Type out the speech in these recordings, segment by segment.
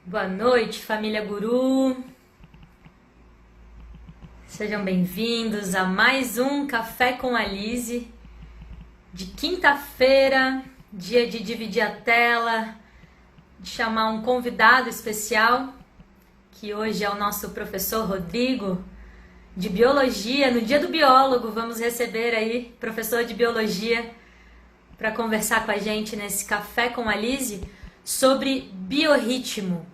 Boa noite, família Guru. Sejam bem-vindos a mais um Café com a Lise, de quinta-feira, dia de dividir a tela, de chamar um convidado especial, que hoje é o nosso professor Rodrigo, de Biologia. No dia do biólogo, vamos receber aí professor de Biologia para conversar com a gente nesse Café com a Lise sobre biorritmo.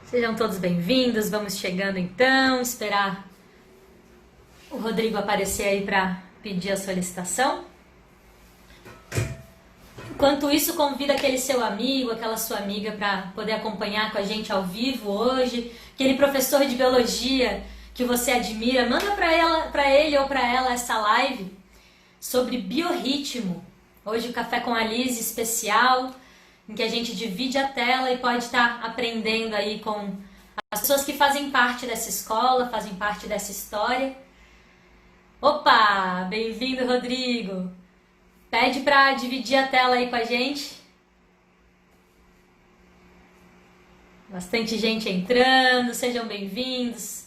Sejam todos bem-vindos, vamos chegando então, esperar o Rodrigo aparecer aí para pedir a solicitação. Enquanto isso, convida aquele seu amigo, aquela sua amiga para poder acompanhar com a gente ao vivo hoje, aquele professor de biologia que você admira, manda para ele ou para ela essa live sobre biorritmo. Hoje o Café com a Lise especial, em que a gente divide a tela e pode estar aprendendo aí com as pessoas que fazem parte dessa escola, fazem parte dessa história. Opa, bem-vindo, Rodrigo. Pede para dividir a tela aí com a gente. Bastante gente entrando, sejam bem-vindos.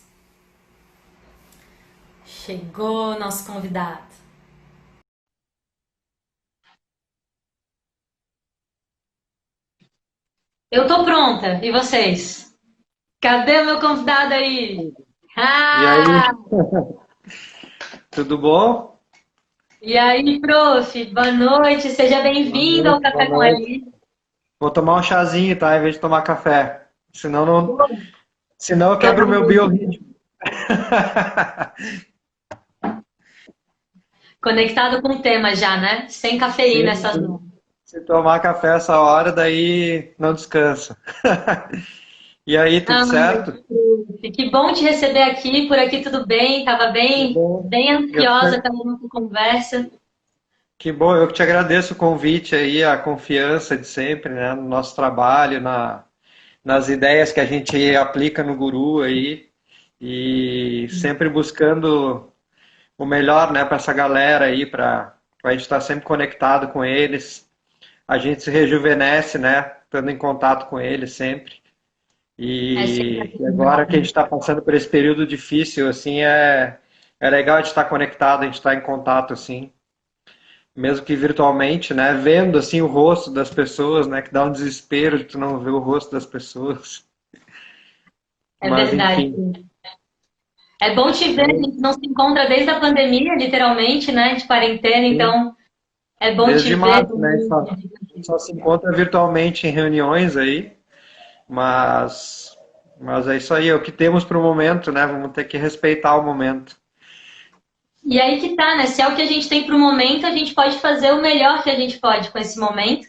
Chegou nosso convidado. Eu tô pronta, e vocês? Cadê o meu convidado aí? E aí, tudo bom? E aí, prof, boa noite, seja bem-vindo ao Boa Café com a noite. Lise. Vou tomar um chazinho, tá? Em vez de tomar café. Senão eu quebro o meu biorritmo. Conectado com o tema já, né? Sem cafeína Sim, essas horas. se tomar café essa hora, daí não descansa. E aí, tudo certo? Prof, que bom te receber aqui, por aqui tudo bem, tava Que bem, bom. bem Eu ansiosa te- pela nossa conversa. Que bom, eu que te agradeço o convite aí, a confiança de sempre, né? No nosso trabalho, nas ideias que a gente aplica no Guru aí. E sempre buscando o melhor, né, para essa galera aí, para a gente estar sempre conectado com eles. A gente se rejuvenesce, né, estando em contato com eles sempre. É sempre E agora que a gente está passando por esse período difícil, assim, é legal a gente estar conectado, a gente estar em contato, assim, mesmo que virtualmente, né, vendo, assim, o rosto das pessoas, né, que dá um desespero de tu não ver o rosto das pessoas. é Mas, verdade. enfim, É bom te ver, a gente não se encontra desde a pandemia, literalmente, né? De quarentena, então é bom te desde ver. março, né, a gente só se encontra virtualmente em reuniões aí. Mas é isso aí, é o que temos para o momento, né? Vamos ter que respeitar o momento. E aí que tá, né? Se é o que a gente tem pro momento, a gente pode fazer o melhor que a gente pode com esse momento.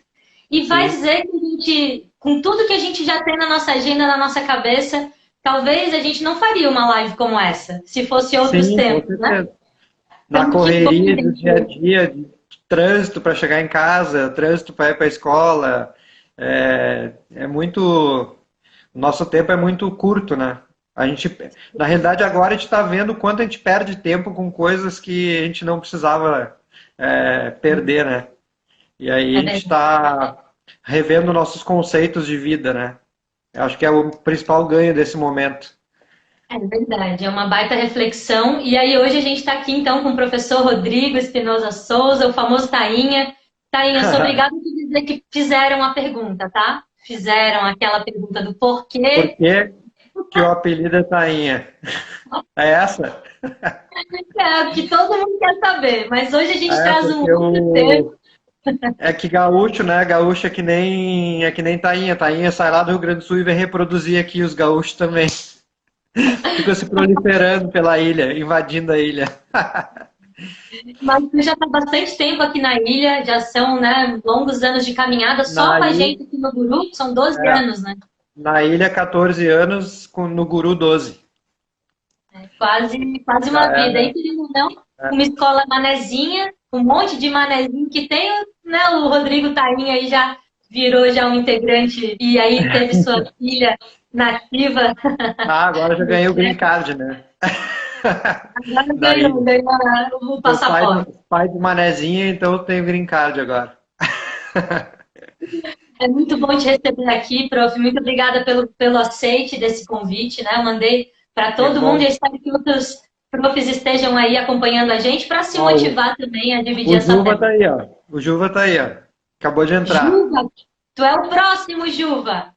E vai Sim, dizer que a gente, com tudo que a gente já tem na nossa agenda, na nossa cabeça, talvez a gente não faria uma live como essa, se fosse outros sim, com tempos, né? certeza. Na Então, que bom que correria a do dia a gente... dia, de trânsito para chegar em casa, trânsito para ir para a escola, é muito. O nosso tempo é muito curto, né? A gente, na realidade, agora a gente está vendo o quanto a gente perde tempo com coisas que a gente não precisava perder, né? E aí É a gente verdade. está revendo nossos conceitos de vida, né? Eu acho que é o principal ganho desse momento. É verdade, é uma baita reflexão. E aí hoje a gente está aqui então com o professor Rodrigo Espinosa Souza, o famoso Tainha. Tainha, eu sou obrigada a te dizer que fizeram a pergunta, tá? Fizeram aquela pergunta do Por porquê. que que o apelido é Tainha? É essa? É, que todo mundo quer saber, mas hoje a gente É, traz um porque outro tema. é que gaúcho, né? Gaúcho é que nem Tainha. Tainha sai lá do Rio Grande do Sul e vem reproduzir aqui os gaúchos também. Ficam se proliferando pela ilha, invadindo a ilha. Mas você já está bastante tempo aqui na ilha, já são, né, longos anos de caminhada, só Na com a ilha, gente aqui no Guru, são 12 é, anos, né? na ilha 14 anos, no Guru 12. Quase Já uma vida. é, E querendo ou não, é. uma escola manezinha, um monte de manezinho que tem, né? O Rodrigo Tainha aí já virou já um integrante e aí teve sua filha nativa. Ah, agora já ganhei o green card, né? Agora Daí, ganhou o sou passaporte. pai de manezinha, então eu tenho green card agora. É muito bom te receber aqui, prof. Muito obrigada pelo aceite desse convite, né? Eu mandei para Que todo mundo e bom. eu espero que outros profs estejam aí acompanhando a gente para se Ó, motivar também a dividir o essa Juva tela. tá aí, ó. O Juva tá aí, ó. Acabou de entrar. Juva, tu é o próximo, Juva.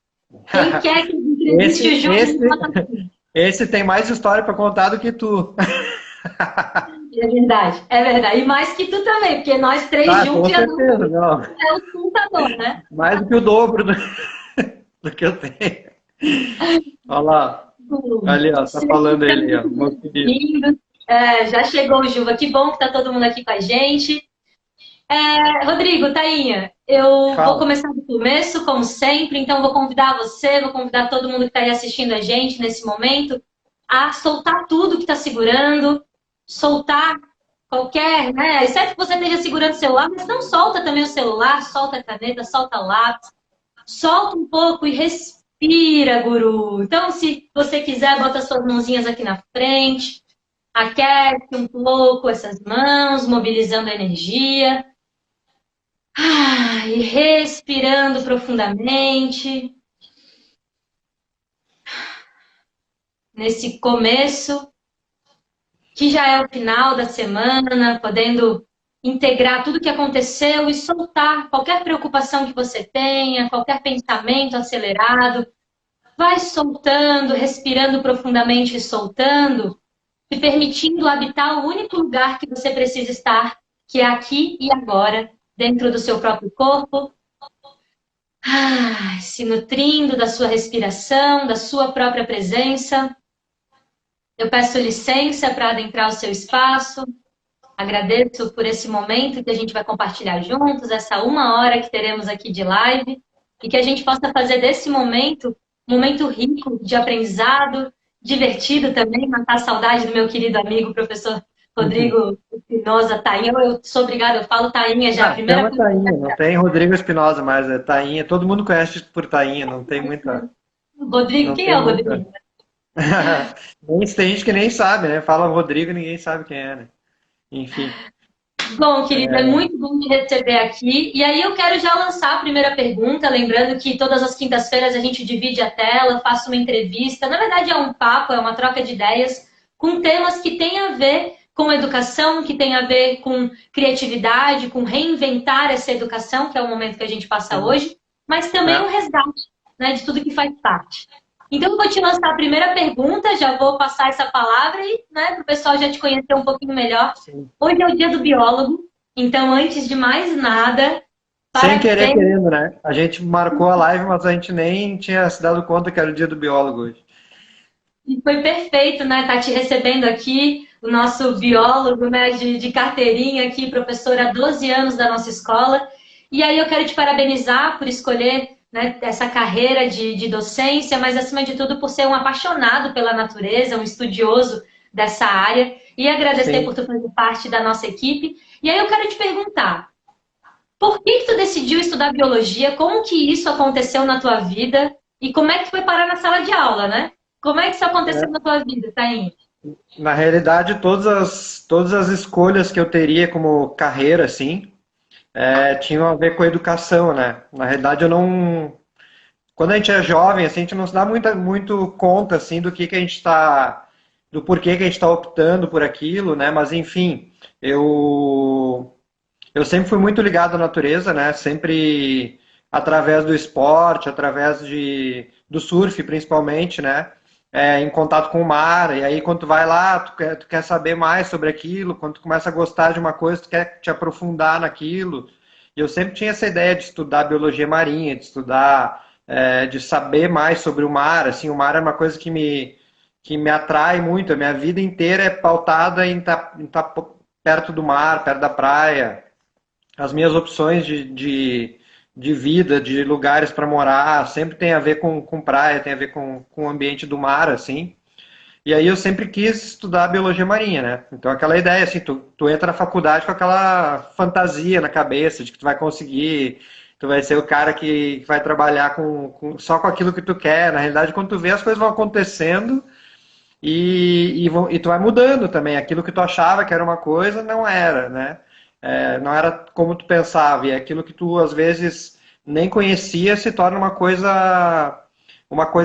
Quem quer que entreviste o Esse, Juva, esse, me bota aqui. esse tem mais história para contar do que tu. É verdade, é verdade. E mais que tu também, porque nós três Ah, juntos com já certeza, damos não. é o contador, né? Mais do que o dobro do que eu tenho. Olha lá. Ali, ó. Tá falando Seja ele, ó. muito Meu querido. bem-vindo. É, já chegou o Juva, que bom que tá todo mundo aqui com a gente. Rodrigo, Tainha, eu vou Fala. começar do começo, como sempre, então vou convidar você, vou convidar todo mundo que está aí assistindo a gente nesse momento a soltar tudo que está segurando, soltar qualquer, né? Exceto que você esteja segurando o celular, mas não solta também o celular, solta a caneta, solta o lápis, solta um pouco e respira, guru. Então, se você quiser, bota suas mãozinhas aqui na frente, aquece um pouco essas mãos, mobilizando a energia. E respirando profundamente. Nesse começo, que já é o final da semana, podendo integrar tudo que aconteceu e soltar qualquer preocupação que você tenha, qualquer pensamento acelerado. Vai soltando, respirando profundamente e soltando, te permitindo habitar o único lugar que você precisa estar, que é aqui e agora, dentro do seu próprio corpo, se nutrindo da sua respiração, da sua própria presença. Eu peço licença para adentrar o seu espaço. Agradeço por esse momento que a gente vai compartilhar juntos, essa 1 hora que teremos aqui de live, e que a gente possa fazer desse momento um momento rico de aprendizado, divertido também, matar a saudade do meu querido amigo, professor Rodrigo Espinosa Tainha. Eu sou obrigada, eu falo Tainha já, a Ah, primeira chama coisa. Tainha. Não tem Rodrigo Espinosa mais. É Tainha. Todo mundo conhece por Tainha. Não tem muita. Rodrigo, Não quem é tem o muita. Rodrigo? Tem gente que nem sabe, né? Fala Rodrigo e ninguém sabe quem é, né? Enfim. Bom, querida, é muito bom te receber aqui. E aí eu quero já lançar a primeira pergunta, lembrando que todas as quintas-feiras a gente divide a tela, faço uma entrevista. Na verdade é um papo, é uma troca de ideias com temas que têm a ver com educação, que tem a ver com criatividade, com reinventar essa educação, que é o momento que a gente passa Sim. hoje, mas também um É. resgate, né, de tudo que faz parte. Então, eu vou te lançar a primeira pergunta, já vou passar essa palavra e, né, para o pessoal já te conhecer um pouquinho melhor. Sim. Hoje é o dia do biólogo, então, antes de mais nada, Sem querer, parabéns. querendo, né? A gente marcou a live, mas a gente nem tinha se dado conta que era o dia do biólogo hoje. E foi perfeito, né? Tá te recebendo aqui, o nosso biólogo, né, de carteirinha aqui, professor há 12 anos da nossa escola. E aí eu quero te parabenizar por escolher, né, essa carreira de docência, mas acima de tudo por ser um apaixonado pela natureza, um estudioso dessa área. E agradecer por Sim. tu fazer parte da nossa equipe. E aí eu quero te perguntar, por que tu decidiu estudar biologia? Como que isso aconteceu na tua vida? E como é que tu foi parar na sala de aula, né? Como é que isso aconteceu na tua vida, Tainha? Na realidade, todas as escolhas que eu teria como carreira, assim, tinham a ver com a educação, né? Na realidade, eu não. Quando a gente é jovem, assim, a gente não se dá muito conta, assim, do gente está. Do porquê que a gente está optando por aquilo, né? Mas, enfim, eu sempre fui muito ligado à natureza, né? Sempre através do esporte, através do surf, principalmente, né? Em contato com o mar. E aí, quando tu vai lá, tu quer saber mais sobre aquilo. Quando tu começa a gostar de uma coisa, tu quer te aprofundar naquilo. E eu sempre tinha essa ideia de estudar biologia marinha, de estudar, de saber mais sobre o mar. Assim, o mar é uma coisa que me atrai muito. A minha vida inteira é pautada em estar perto do mar, perto da praia. As minhas opções de vida, de lugares para morar, sempre tem a ver com praia, tem a ver com o ambiente do mar, assim. E aí eu sempre quis estudar biologia marinha, né? Então aquela ideia, assim, tu entra na faculdade com aquela fantasia na cabeça de que tu vai conseguir, tu vai ser o cara que vai trabalhar só com aquilo que tu quer. Na realidade, quando tu vê, as coisas vão acontecendo e tu vai mudando também. Aquilo que tu achava que era uma coisa, não era, né? Não era como tu pensava, e aquilo que tu às vezes nem conhecia se torna uma coisa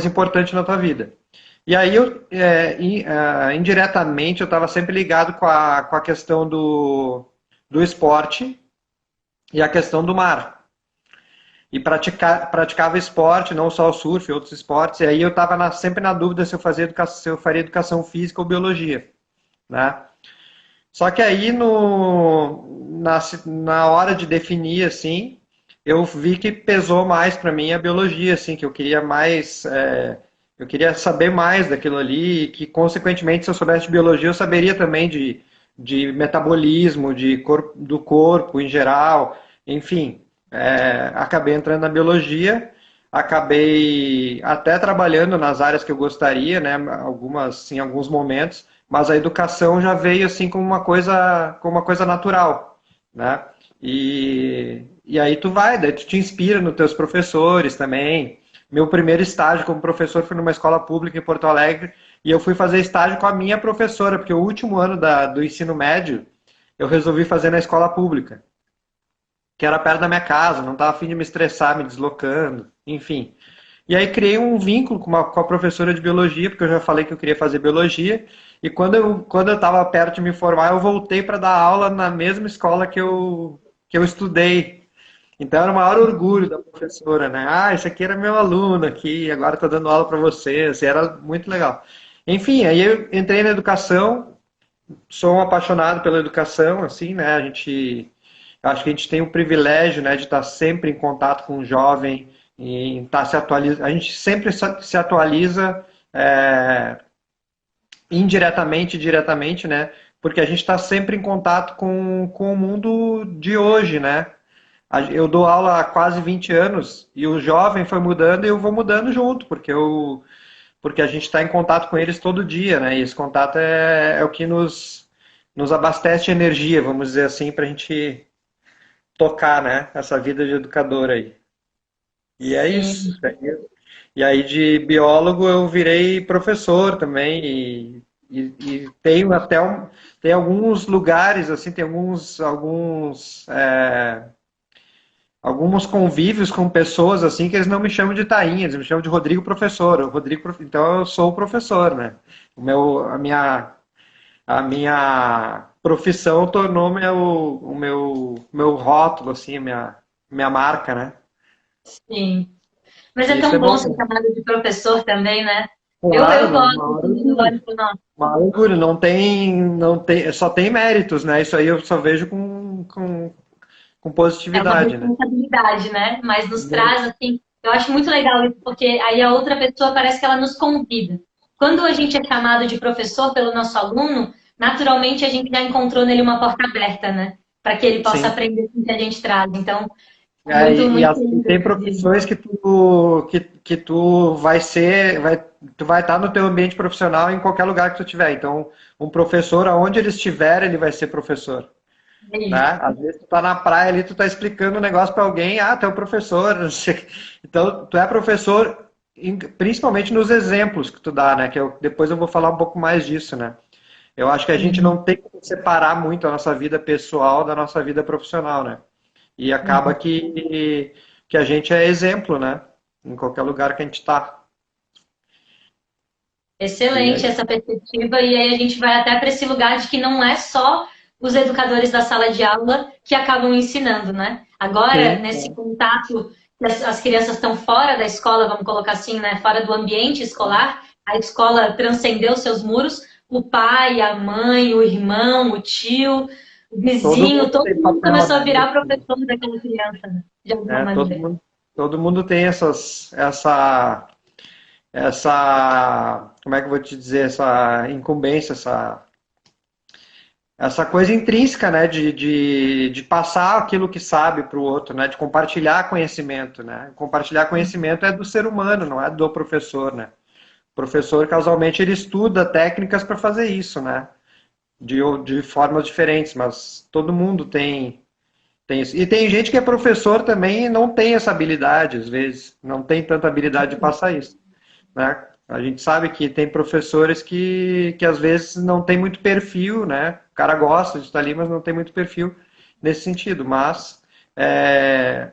importante na tua vida. E aí indiretamente eu estava sempre ligado com a questão do esporte e a questão do mar. E praticava esporte, não só o surf, outros esportes, e aí eu estava sempre na dúvida se eu faria educação física ou biologia, né? Só que aí na hora de definir, assim, eu vi que pesou mais para mim a biologia, assim, que eu queria mais, eu queria saber mais daquilo ali, e que consequentemente se eu soubesse de biologia eu saberia também de metabolismo, do corpo em geral, enfim, acabei entrando na biologia, acabei até trabalhando nas áreas que eu gostaria, né, em alguns momentos, mas a educação já veio assim como uma coisa natural, né? E aí daí tu te inspira nos teus professores também. Meu primeiro estágio como professor foi numa escola pública em Porto Alegre e eu fui fazer estágio com a minha professora, porque o último ano do ensino médio eu resolvi fazer na escola pública, que era perto da minha casa, não estava a fim de me estressar, me deslocando, enfim. E aí criei um vínculo com a professora de biologia, porque eu já falei que eu queria fazer biologia, e quando eu estava perto de me formar, eu voltei para dar aula na mesma escola que eu estudei. Então era o maior orgulho da professora, né? Ah, esse aqui era meu aluno aqui, agora está dando aula para vocês, era muito legal. Enfim, aí eu entrei na educação, sou um apaixonado pela educação, assim, né? Acho que a gente tem o privilégio, né, de estar sempre em contato com o jovem, e estar se atualizando. A gente sempre se atualiza indiretamente e diretamente, né? Porque a gente está sempre em contato com o mundo de hoje, né? Eu dou aula há quase 20 anos e o jovem foi mudando e eu vou mudando junto, porque a gente está em contato com eles todo dia, né? E esse contato é o que nos abastece de energia, vamos dizer assim, para a gente tocar, né? Essa vida de educador aí. E é isso. Sim. E aí de biólogo eu virei professor também e tenho tem alguns lugares assim, tem alguns convívios com pessoas assim que eles não me chamam de Tainha, eles me chamam de Rodrigo professor. Então eu sou o professor, né? A minha profissão tornou o meu rótulo assim, a minha marca, né? Sim. Mas é E isso tão é bom bom. ser chamado de professor também, né? Eu Claro, gosto quando olho pro nosso. maior orgulho, não tem, só tem méritos, né? Isso aí eu só vejo com É uma positividade, né? responsabilidade, né? Mas nos Muito. traz, assim, eu acho muito legal isso, porque aí a outra pessoa parece que ela nos convida. Quando a gente é chamado de professor pelo nosso aluno, naturalmente a gente já encontrou nele uma porta aberta, né? Para que ele possa Sim. aprender com o que a gente traz. Então, é muito, E muito assim, lindo tem isso. profissões que tu tu vai estar no teu ambiente profissional em qualquer lugar que tu estiver. Então, um professor, aonde ele estiver, ele vai ser professor, É isso. né? Às vezes tu tá na praia ali, tu tá explicando um negócio para alguém, tu é o professor, não sei. Então, tu é professor principalmente nos exemplos que tu dá, né? Depois eu vou falar um pouco mais disso, né? Eu acho que a gente Sim. não tem que separar muito a nossa vida pessoal da nossa vida profissional, né? E acaba que a gente é exemplo, né? Em qualquer lugar que a gente está. E Excelente aí, essa perspectiva, e aí a gente vai até para esse lugar de que não é só os educadores da sala de aula que acabam ensinando, né? Agora, sim, nesse contato, que as crianças estão fora da escola, vamos colocar assim, né? Fora do ambiente escolar, a escola transcendeu seus muros, o pai, a mãe, o irmão, o tio, o todo vizinho, mundo todo tem mundo papel, começou a né? virar professor daquela criança, né? De alguma Todo maneira. mundo, todo mundo tem como é que eu vou te dizer, essa incumbência, essa coisa intrínseca, né, de passar aquilo que sabe para o outro, né, de compartilhar conhecimento, né. Compartilhar conhecimento é do ser humano, não é do professor, né. O professor, casualmente, ele estuda técnicas para fazer isso, né, de formas diferentes, mas todo mundo tem isso. E tem gente que é professor também e não tem essa habilidade, às vezes, não tem tanta habilidade de passar isso, né. A gente sabe que tem professores que às vezes não tem muito perfil, né? O cara gosta de estar ali, mas não tem muito perfil nesse sentido. Mas é,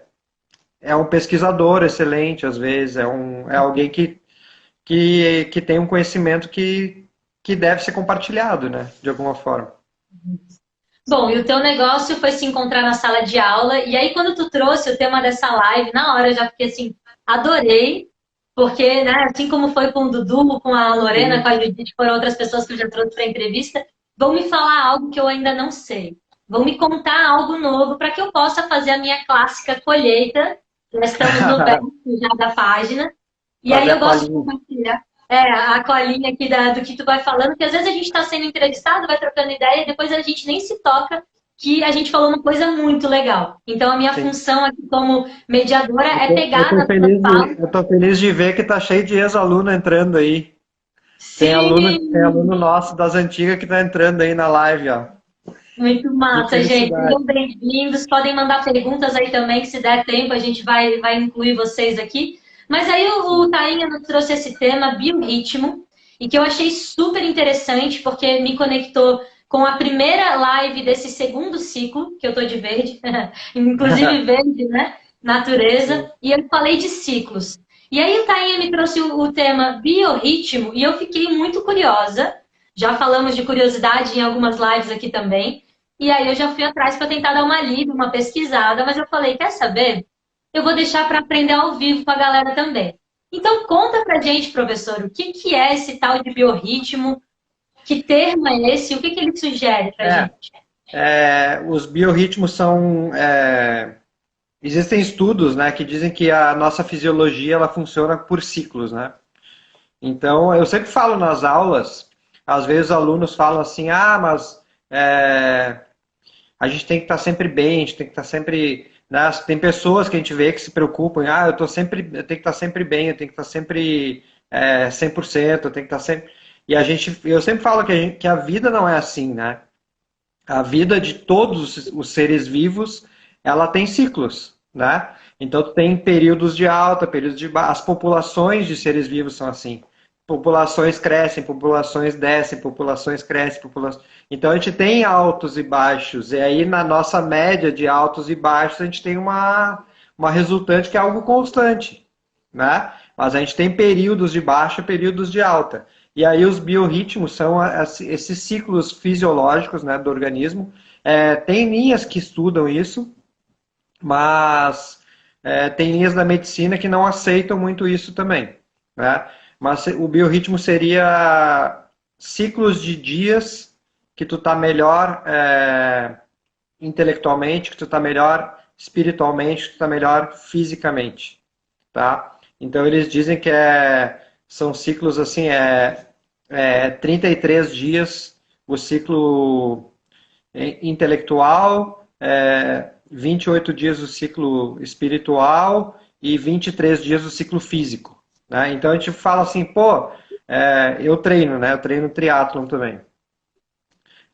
é um pesquisador excelente, às vezes, é alguém que tem um conhecimento que deve ser compartilhado, né? De alguma forma. Bom, e o teu negócio foi se encontrar na sala de aula, e aí quando tu trouxe o tema dessa live, na hora eu já fiquei assim, adorei, porque, né, assim como foi com o Dudu, com a Lorena, com a Judite, foram outras pessoas que eu já trouxe para a entrevista, vão me falar algo que eu ainda não sei. Vão me contar algo novo para que eu possa fazer a minha clássica colheita. Já estamos no verso já da página. E aí Fazer eu a gosto de colinha. compartilhar a colinha aqui do que tu vai falando, que às vezes a gente está sendo entrevistado, vai trocando ideia, e depois a gente nem se toca que a gente falou uma coisa muito legal. Então a minha Sim. função aqui como mediadora é Eu pegar tô na tua fala. eu tô feliz de ver que tá cheio de ex-aluno entrando aí. Tem Sim! aluno nosso das antigas que tá entrando aí na live, ó. Muito Que massa, gente. felicidade. Sejam bem-vindos. Podem mandar perguntas aí também, que se der tempo a gente vai incluir vocês aqui. Mas aí o Tainha nos trouxe esse tema, biorritmo, e que eu achei super interessante, porque me conectou com a primeira live desse segundo ciclo, que eu tô de verde, inclusive verde, né? Natureza, e eu falei de ciclos. E aí o Tainha me trouxe o tema biorritmo, e eu fiquei muito curiosa. Já falamos de curiosidade em algumas lives aqui também. E aí eu já fui atrás para tentar dar uma lida, uma pesquisada, mas eu falei, quer saber? Eu vou deixar para aprender ao vivo com a galera também. Então conta pra gente, professor, o que que é esse tal de biorritmo? Que termo é esse? O que que ele sugere pra É, gente? os biorritmos são. Existem estudos, né, que dizem que a nossa fisiologia ela funciona por ciclos, né? Então, eu sempre falo nas aulas, às vezes os alunos falam assim, mas é, a gente tem que estar sempre bem, a gente tem que estar sempre, né? Tem pessoas que a gente vê que se preocupam, eu tenho que estar sempre bem, eu tenho que estar sempre 100%, eu tenho que estar sempre... Eu sempre falo que a vida não é assim, né? A vida de todos os seres vivos, ela tem ciclos, né? Então, tu tem períodos de alta, períodos de baixa. As populações de seres vivos são assim. Populações crescem, populações descem, populações crescem, populações... Então, a gente tem altos e baixos. E aí, na nossa média de altos e baixos, a gente tem uma resultante que é algo constante, né? Mas a gente tem períodos de baixa, períodos de alta. E aí os biorritmos são esses ciclos fisiológicos, né, do organismo. Tem linhas que estudam isso, mas tem linhas da medicina que não aceitam muito isso também, né? Mas o biorritmo seria ciclos de dias que tu tá melhor intelectualmente, que tu tá melhor espiritualmente, que tu tá melhor fisicamente, tá? Então eles dizem que são ciclos assim, 33 dias o ciclo intelectual, 28 dias o ciclo espiritual e 23 dias o ciclo físico, né? Então a gente fala assim, pô, eu treino, né? Eu treino triatlon também.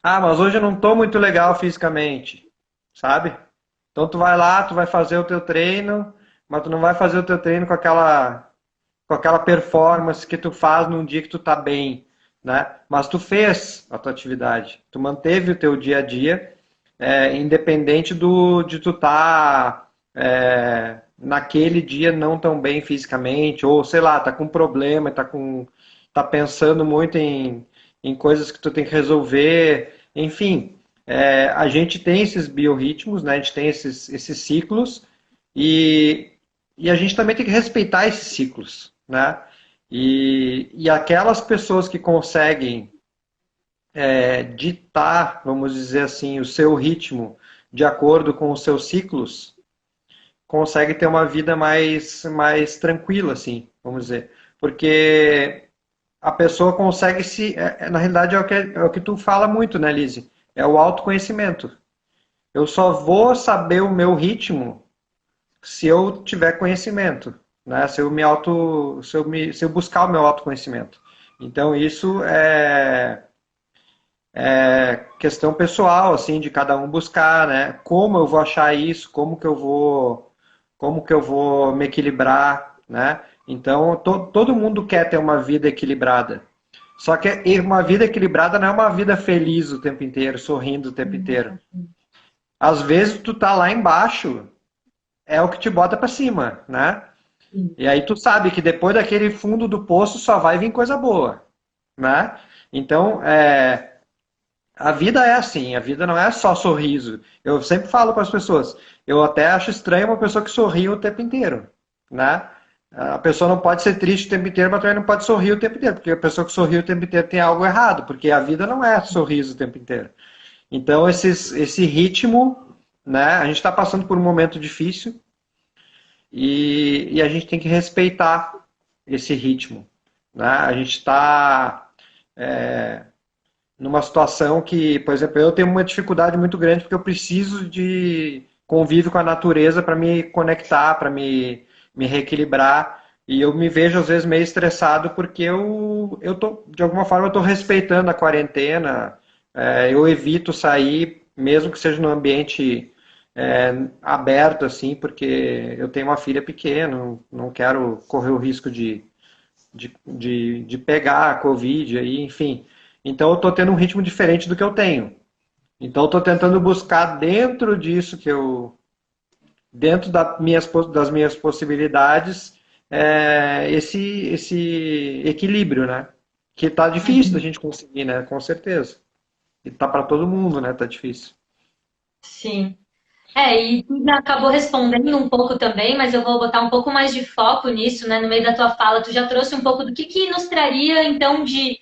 Mas hoje eu não estou muito legal fisicamente, sabe? Então tu vai lá, tu vai fazer o teu treino, mas tu não vai fazer o teu treino com aquela performance que tu faz num dia que tu tá bem, né? Mas tu fez a tua atividade, tu manteve o teu dia a dia, independente de tu tá naquele dia não tão bem fisicamente, ou sei lá, tá com problema, tá pensando muito em coisas que tu tem que resolver, enfim, a gente tem esses biorritmos, né? A gente tem esses ciclos e a gente também tem que respeitar esses ciclos, né? E aquelas pessoas que conseguem ditar, vamos dizer assim, o seu ritmo de acordo com os seus ciclos, conseguem ter uma vida mais tranquila, assim, vamos dizer. Porque a pessoa consegue na realidade é o que tu fala muito, né, Lizzie? É o autoconhecimento. Eu só vou saber o meu ritmo se eu tiver conhecimento, né? Se eu buscar o meu autoconhecimento. Então isso é questão pessoal, assim, de cada um buscar, né? Como eu vou achar isso? Como que eu vou me equilibrar, né? Então, todo mundo quer ter uma vida equilibrada. Só que uma vida equilibrada não é uma vida feliz o tempo inteiro, sorrindo o tempo inteiro. Às vezes tu tá lá embaixo, é o que te bota para cima, né? E aí tu sabe que depois daquele fundo do poço só vai vir coisa boa, né? Então, a vida é assim, a vida não é só sorriso. Eu sempre falo para as pessoas, eu até acho estranho uma pessoa que sorri o tempo inteiro, né? A pessoa não pode ser triste o tempo inteiro, mas também não pode sorrir o tempo inteiro, porque a pessoa que sorri o tempo inteiro tem algo errado, porque a vida não é sorriso o tempo inteiro. Então, esse ritmo, né? A gente está passando por um momento difícil e a gente tem que respeitar esse ritmo, né? A gente está numa situação que, por exemplo, eu tenho uma dificuldade muito grande porque eu preciso de convívio com a natureza para me conectar, para me reequilibrar. E eu me vejo, às vezes, meio estressado porque eu tô, de alguma forma, eu estou respeitando a quarentena, eu evito sair, mesmo que seja num ambiente aberto, assim, porque eu tenho uma filha pequena, não quero correr o risco de pegar a Covid, aí, enfim. Então, eu estou tendo um ritmo diferente do que eu tenho. Então, eu estou tentando buscar dentro disso dentro das minhas possibilidades, esse equilíbrio, né? Que está difícil da gente conseguir, né? Com certeza. E tá para todo mundo, né? Tá difícil. Sim. E tu já acabou respondendo um pouco também, mas eu vou botar um pouco mais de foco nisso, né? No meio da tua fala, tu já trouxe um pouco do que nos traria, então, de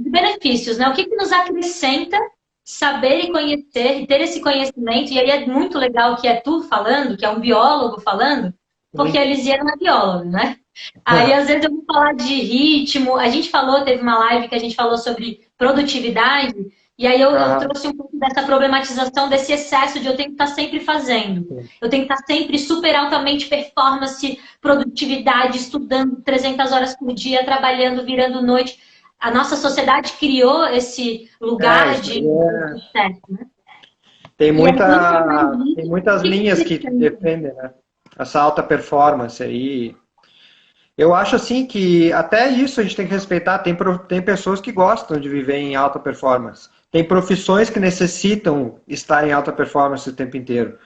benefícios, né? O que nos acrescenta saber e conhecer, e ter esse conhecimento, e aí é muito legal que é tu falando, que é um biólogo falando, porque a Elisiana é bióloga, né? Aí, às vezes, eu vou falar de ritmo. A gente falou, teve uma live que a gente falou sobre produtividade, e aí eu Aham. trouxe um pouco dessa problematização, desse excesso de eu tenho que estar sempre fazendo. Eu tenho que estar sempre super altamente performance, produtividade, estudando 300 horas por dia, trabalhando, virando noite. A nossa sociedade criou esse lugar Isso de aí sucesso, né? tem E aí, quanto mais tem isso, o muitas que linhas que acrescenta? defendem, né? Essa alta performance aí. Eu acho assim que até isso a gente tem que respeitar. Tem pessoas que gostam de viver em alta performance. Tem profissões que necessitam estar em alta performance o tempo inteiro.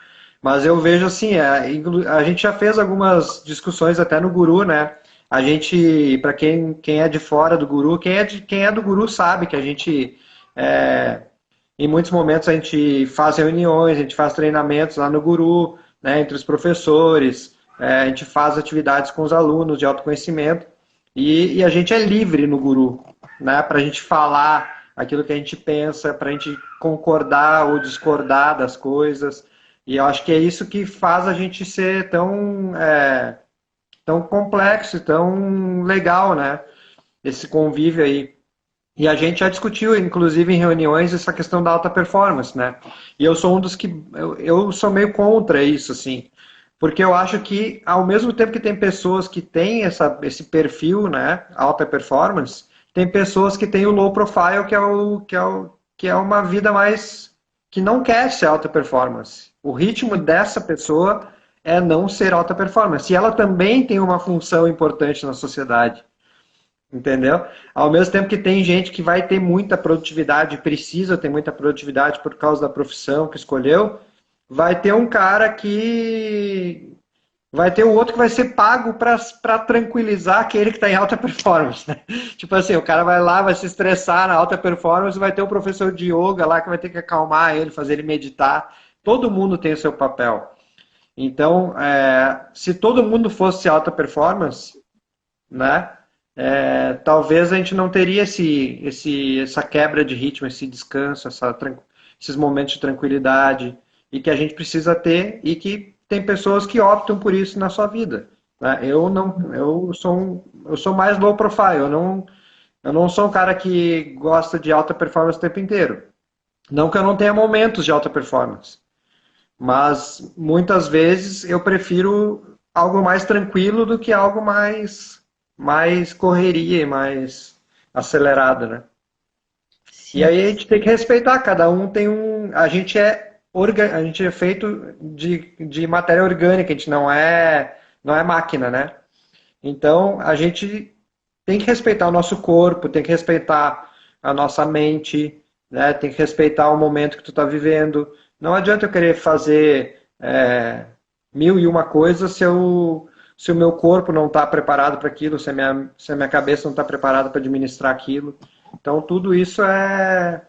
Mas eu vejo assim, a gente já fez algumas discussões até no Guru, né? A gente, para quem é de fora do Guru, quem é do Guru sabe que a gente, em muitos momentos a gente faz reuniões, a gente faz treinamentos lá no Guru, né, entre os professores, a gente faz atividades com os alunos de autoconhecimento e a gente é livre no Guru, né, para a gente falar aquilo que a gente pensa, para a gente concordar ou discordar das coisas. E eu acho que é isso que faz a gente ser tão complexo, tão legal, né? Esse convívio aí. E a gente já discutiu, inclusive em reuniões, essa questão da alta performance, né? E eu sou um dos que eu sou meio contra isso, assim, porque eu acho que ao mesmo tempo que tem pessoas que têm esse perfil, né, alta performance, tem pessoas que têm o low profile, que é uma vida mais que não quer ser alta performance. O ritmo dessa pessoa é não ser alta performance. E ela também tem uma função importante na sociedade. Entendeu? Ao mesmo tempo que tem gente que vai ter muita produtividade, precisa ter muita produtividade por causa da profissão que escolheu, vai ter um cara que. Vai ter o outro que vai ser pago para tranquilizar aquele que está em alta performance. Né? Tipo assim, o cara vai lá, vai se estressar na alta performance, vai ter o professor de yoga lá que vai ter que acalmar ele, fazer ele meditar. Todo mundo tem o seu papel. Então, se todo mundo fosse alta performance, né? Talvez a gente não teria essa quebra de ritmo, esse descanso, esses momentos de tranquilidade e que a gente precisa ter e que tem pessoas que optam por isso na sua vida. Né? Eu não, eu sou mais low profile. Eu não sou um cara que gosta de alta performance o tempo inteiro. Não que eu não tenha momentos de alta performance, mas muitas vezes eu prefiro algo mais tranquilo do que algo mais correria e mais acelerado, né? E Sim. aí a gente tem que respeitar, cada um tem um. A gente é feito de matéria orgânica, a gente não é máquina, né? Então, a gente tem que respeitar o nosso corpo, tem que respeitar a nossa mente, né? Tem que respeitar o momento que tu está vivendo. Não adianta eu querer fazer mil e uma coisas se o meu corpo não está preparado para aquilo, se a minha cabeça não está preparada para administrar aquilo. Então, tudo isso é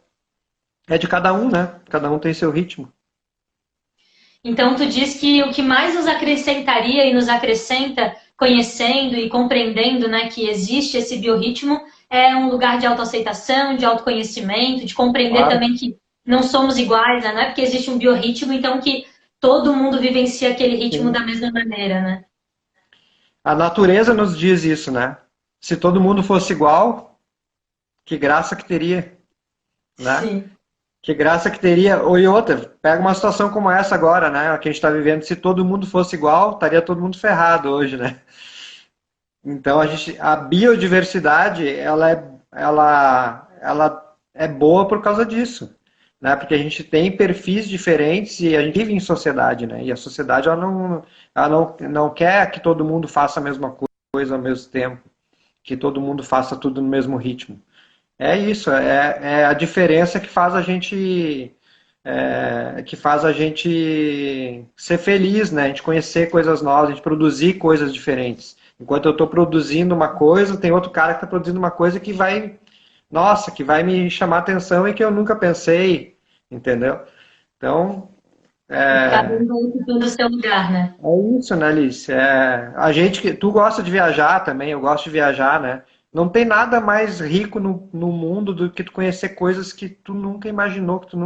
de cada um, né? Cada um tem seu ritmo. Então, tu diz que o que mais nos acrescentaria e nos acrescenta, conhecendo e compreendendo, né, que existe esse biorritmo, é um lugar de autoaceitação, de autoconhecimento, de compreender Claro. também que não somos iguais, né? Não é porque existe um biorritmo, então que todo mundo vivencia aquele ritmo da Sim. mesma maneira, né? A natureza nos diz isso, né? Se todo mundo fosse igual, que graça que teria, né? Sim. Que graça que teria. Ou e outra, pega uma situação como essa agora, né? A que a gente está vivendo. Se todo mundo fosse igual, estaria todo mundo ferrado hoje, né? Então a biodiversidade, ela é boa por causa disso, né? Porque a gente tem perfis diferentes e a gente vive em sociedade, né? E a sociedade ela não quer que todo mundo faça a mesma coisa ao mesmo tempo, que todo mundo faça tudo no mesmo ritmo. É isso, é a diferença que faz a gente ser feliz, né? A gente conhecer coisas novas, a gente produzir coisas diferentes. Enquanto eu estou produzindo uma coisa, tem outro cara que está produzindo uma coisa que vai, nossa, que vai me chamar atenção e que eu nunca pensei, entendeu? Então, Cada um vai ocupando o seu lugar, né? é isso, né, Alice? A gente que tu gosta de viajar também, eu gosto de viajar, né? Não tem nada mais rico no mundo do que tu conhecer coisas que tu nunca imaginou, que tu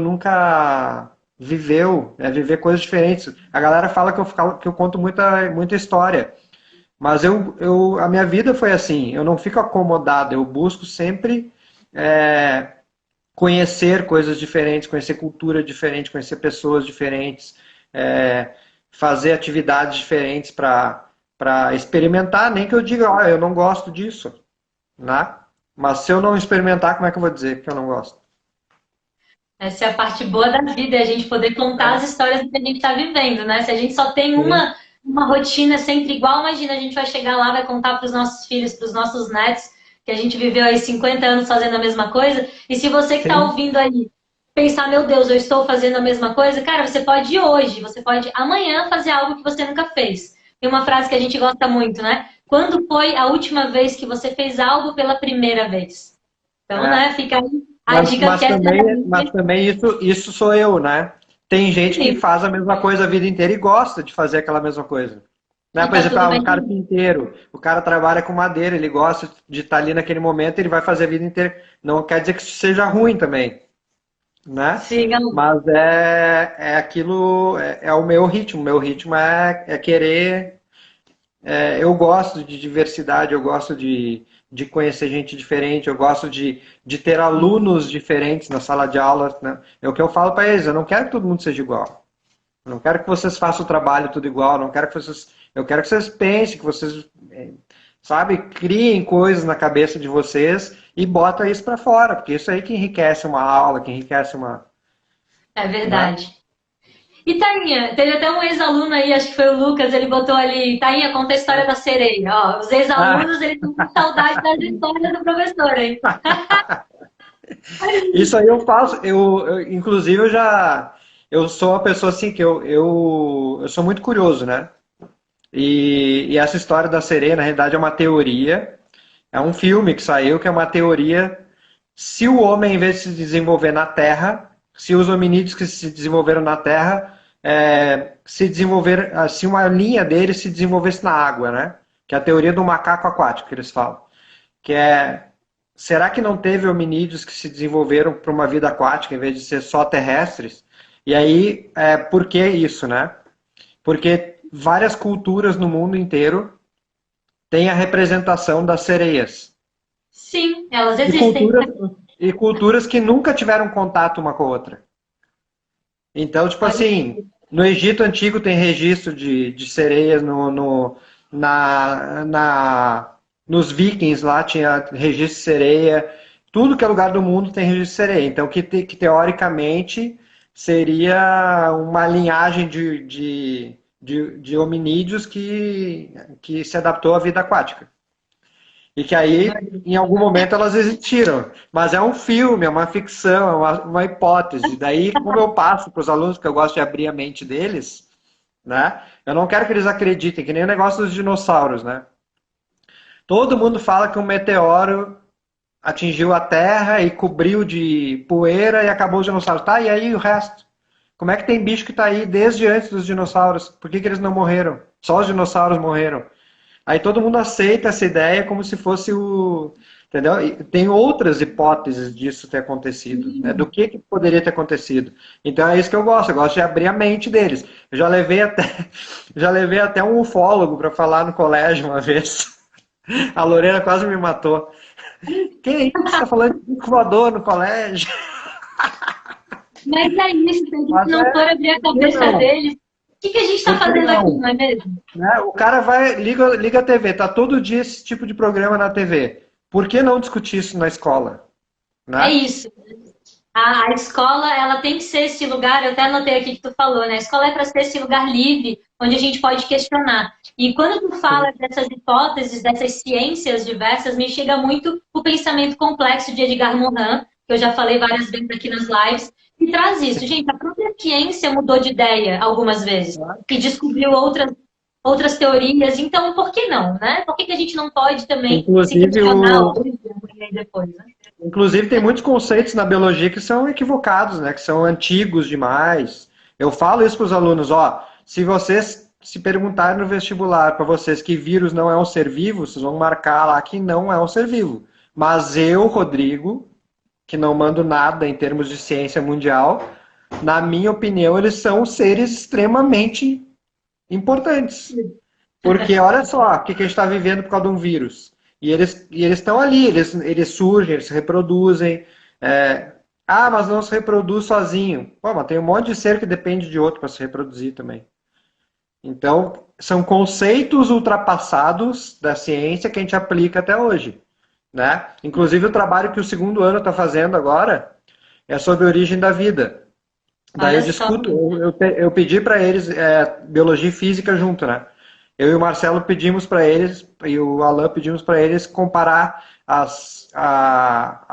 nunca viveu, viver coisas diferentes. A galera fala que eu conto muita história, mas a minha vida foi assim. Eu não fico acomodado, eu busco sempre é, conhecer coisas diferentes, conhecer cultura diferente, conhecer pessoas diferentes, é, fazer atividades diferentes para experimentar, nem que eu diga, ó, eu não gosto disso, né? Mas se eu não experimentar, como é que eu vou dizer que eu não gosto? Essa é a parte boa da vida, é a gente poder contar as É, histórias que a gente está vivendo, né? Se a gente só tem sim, uma rotina sempre igual, imagina, a gente vai chegar lá, vai contar para os nossos filhos, para os nossos netos, que a gente viveu aí 50 anos fazendo a mesma coisa. E se você que está sim. ouvindo aí pensar, meu Deus, eu estou fazendo a mesma coisa, cara, você pode hoje, você pode amanhã fazer algo que você nunca fez. Tem uma frase que a gente gosta muito, né? Quando foi a última vez que você fez algo pela primeira vez? Então, É. né, fica aí a Mas, dica mas que é também, mas também isso sou eu, né? Tem gente que sim, faz a mesma coisa a vida inteira e gosta de fazer aquela mesma coisa. Né? e Por tá exemplo, tudo um bem também. carpinteiro, o cara trabalha com madeira, ele gosta de estar ali naquele momento, ele vai fazer a vida inteira. Não quer dizer que isso seja ruim também, né? Siga. Mas é aquilo, é o meu ritmo é querer eu gosto de diversidade, eu gosto de conhecer gente diferente, eu gosto de ter alunos diferentes na sala de aula, né? É o que eu falo para eles, eu não quero que todo mundo seja igual. Eu não quero que vocês façam o trabalho tudo igual, não quero que vocês, eu quero que vocês pensem, que vocês, sabe, criem coisas na cabeça de vocês e botam isso para fora, porque isso aí que enriquece uma aula, que enriquece uma, É né? verdade. E Tainha, teve até um ex-aluno aí, acho que foi o Lucas, ele botou ali, Tainha, conta a história da sereia. Ó, os Ah, ex-alunos, eles estão com saudade das histórias do professor, hein? isso aí eu faço, inclusive eu sou uma pessoa assim que eu sou muito curioso, né? E essa história da sereia, na realidade, é uma teoria, é um filme que saiu que é uma teoria. Se o homem, em vez de se desenvolver na Terra, se os hominídeos que se desenvolveram na Terra se desenvolver, se uma linha deles se desenvolvesse na água, né? Que é a teoria do macaco aquático que eles falam, que é será que não teve hominídeos que se desenvolveram para uma vida aquática em vez de ser só terrestres? E aí, por que isso, né? Porque várias culturas no mundo inteiro têm a representação das sereias. Sim, elas E existem. culturas, e culturas que nunca tiveram contato uma com a outra. Então, tipo Olha, assim, no Egito Antigo tem registro de sereias, nos Vikings lá tinha registro de sereia, tudo que é lugar do mundo tem registro de sereia. Então, que teoricamente seria uma linhagem de hominídeos que se adaptou à vida aquática. E que aí, em algum momento, elas existiram. Mas é um filme, é uma ficção, é uma hipótese. Daí, como eu passo para os alunos, que eu gosto de abrir a mente deles, né? Eu não quero que eles acreditem, que nem o negócio dos dinossauros, né? Todo mundo fala que um meteoro atingiu a Terra e cobriu de poeira e acabou os dinossauros. Tá, e aí o resto? Como é que tem bicho que está aí desde antes dos dinossauros? Por que eles não morreram? Só os dinossauros morreram. Aí todo mundo aceita essa ideia como se fosse o... Entendeu? E tem outras hipóteses disso ter acontecido, né? Do que poderia ter acontecido. Então é isso que eu gosto de abrir a mente deles. Eu já levei até um ufólogo para falar no colégio uma vez. A Lorena quase me matou. Quem está falando de voador no colégio? Mas é isso, se a gente não for abrir a cabeça deles, o que a gente está fazendo aqui, não é mesmo? Né? O cara liga a TV, tá todo dia esse tipo de programa na TV. Por que não discutir isso na escola? Né? É isso. A escola, ela tem que ser esse lugar, eu até anotei aqui que tu falou, né? A escola é para ser esse lugar livre, onde a gente pode questionar. E quando tu fala dessas hipóteses, dessas ciências diversas, me chega muito o pensamento complexo de Edgar Morin, que eu já falei várias vezes aqui nas lives, e traz isso. Gente, a própria ciência mudou de ideia algumas vezes, e descobriu outras teorias, então por que não, né? Por que a gente não pode também se questionar hoje e depois, né? Inclusive, tem muitos conceitos na biologia que são equivocados, né? Que são antigos demais. Eu falo isso para os alunos, ó, se vocês se perguntarem no vestibular para vocês que vírus não é um ser vivo, vocês vão marcar lá que não é um ser vivo. Mas eu, Rodrigo, que não mando nada em termos de ciência mundial, na minha opinião, eles são seres extremamente importantes. Porque olha só o que a gente está vivendo por causa de um vírus. E eles estão ali, eles surgem, eles se reproduzem. Mas não se reproduz sozinho. Pô, mas tem um monte de ser que depende de outro para se reproduzir também. Então, são conceitos ultrapassados da ciência que a gente aplica até hoje. Né? Inclusive, o trabalho que o segundo ano está fazendo agora é sobre a origem da vida. Daí eu discuto, eu pedi para eles biologia e física junto, né? Eu e o Marcelo pedimos para eles, e o Alan pedimos para eles comparar as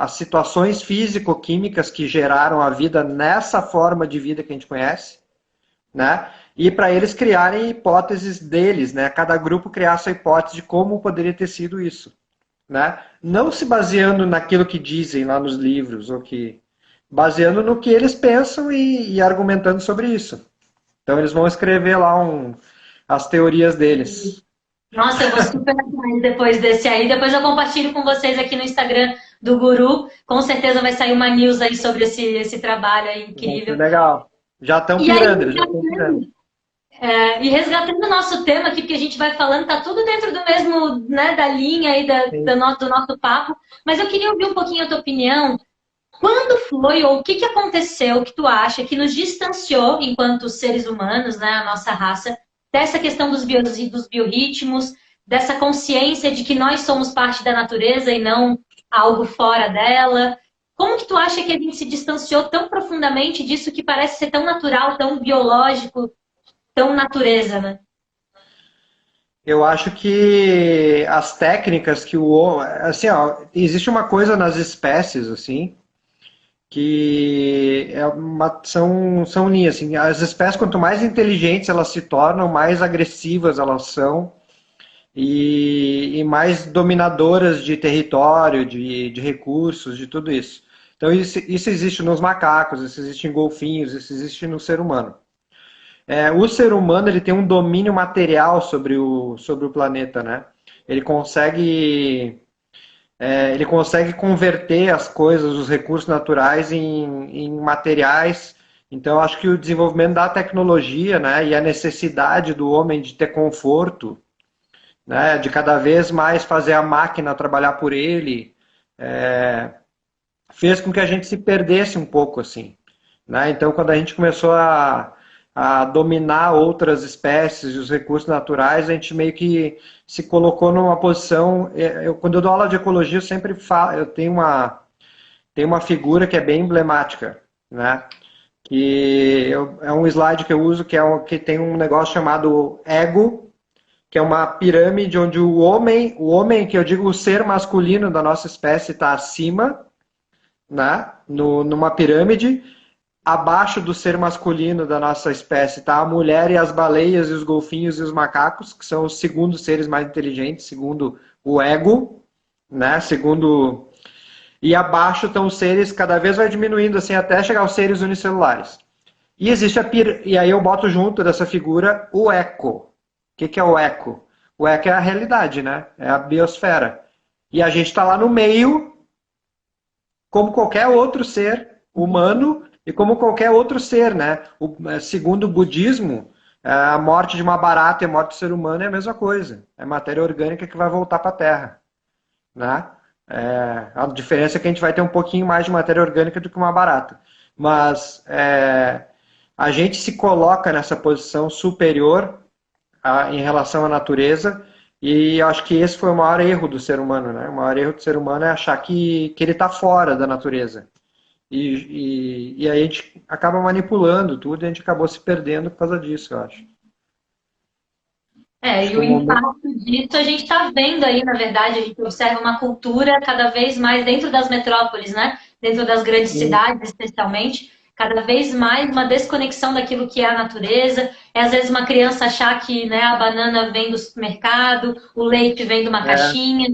situações físico-químicas que geraram a vida nessa forma de vida que a gente conhece, né? E para eles criarem hipóteses deles, né? Cada grupo criar sua hipótese de como poderia ter sido isso, né? Não se baseando naquilo que dizem lá nos livros, ou baseando no que eles pensam e argumentando sobre isso. Então eles vão escrever lá as teorias deles. Nossa, eu vou super atrás depois desse aí. Depois eu compartilho com vocês aqui no Instagram do Guru. Com certeza vai sair uma news aí sobre esse trabalho aí incrível. Legal. Já estão pirando, eles já estão pirando. E resgatando o nosso tema aqui, porque a gente vai falando, tá tudo dentro do mesmo, né, da linha aí do nosso papo. Mas eu queria ouvir um pouquinho a tua opinião. Quando foi ou o que aconteceu que tu acha que nos distanciou, enquanto seres humanos, né, a nossa raça, dessa questão dos biorritmos, dessa consciência de que nós somos parte da natureza e não algo fora dela? Como que tu acha que a gente se distanciou tão profundamente disso que parece ser tão natural, tão biológico, tão natureza, né? Eu acho que as técnicas que assim, ó, existe uma coisa nas espécies, assim, que são linhas, assim, as espécies, quanto mais inteligentes elas se tornam, mais agressivas elas são e mais dominadoras de território, de recursos, de tudo isso. Então isso existe nos macacos, isso existe em golfinhos, isso existe no ser humano. O ser humano ele tem um domínio material sobre o planeta, né? Ele consegue converter as coisas, os recursos naturais em materiais. Então, eu acho que o desenvolvimento da tecnologia, né, e a necessidade do homem de ter conforto, né, de cada vez mais fazer a máquina trabalhar por ele, fez com que a gente se perdesse um pouco, assim. Né? Então, quando a gente começou a dominar outras espécies e os recursos naturais, a gente meio que se colocou numa posição... quando eu dou aula de ecologia, eu sempre falo... Eu tenho uma figura que é bem emblemática, né? É um slide que eu uso que tem um negócio chamado ego, que é uma pirâmide onde o homem que eu digo o ser masculino da nossa espécie está acima, né? Numa pirâmide. Abaixo do ser masculino da nossa espécie está a mulher e as baleias e os golfinhos e os macacos, que são os segundos seres mais inteligentes, segundo o ego, né? Segundo. E abaixo estão os seres, cada vez vai diminuindo assim até chegar aos seres unicelulares. E existe e aí eu boto junto dessa figura o eco. O que é o eco? O eco é a realidade, né? É a biosfera. E a gente está lá no meio, como qualquer outro ser humano e como qualquer outro ser, né? Segundo o budismo, a morte de uma barata e a morte do ser humano é a mesma coisa. É matéria orgânica que vai voltar para a Terra, né? A diferença é que a gente vai ter um pouquinho mais de matéria orgânica do que uma barata. Mas a gente se coloca nessa posição superior em relação à natureza, e eu acho que esse foi o maior erro do ser humano, né? O maior erro do ser humano é achar que ele está fora da natureza. E aí a gente acaba manipulando tudo e a gente acabou se perdendo por causa disso, eu acho. E o impacto disso a gente está vendo aí, na verdade, a gente observa uma cultura cada vez mais dentro das metrópoles, né? Dentro das grandes cidades, especialmente, cada vez mais uma desconexão daquilo que é a natureza. É às vezes uma criança achar que, né, a banana vem do supermercado, o leite vem de uma caixinha.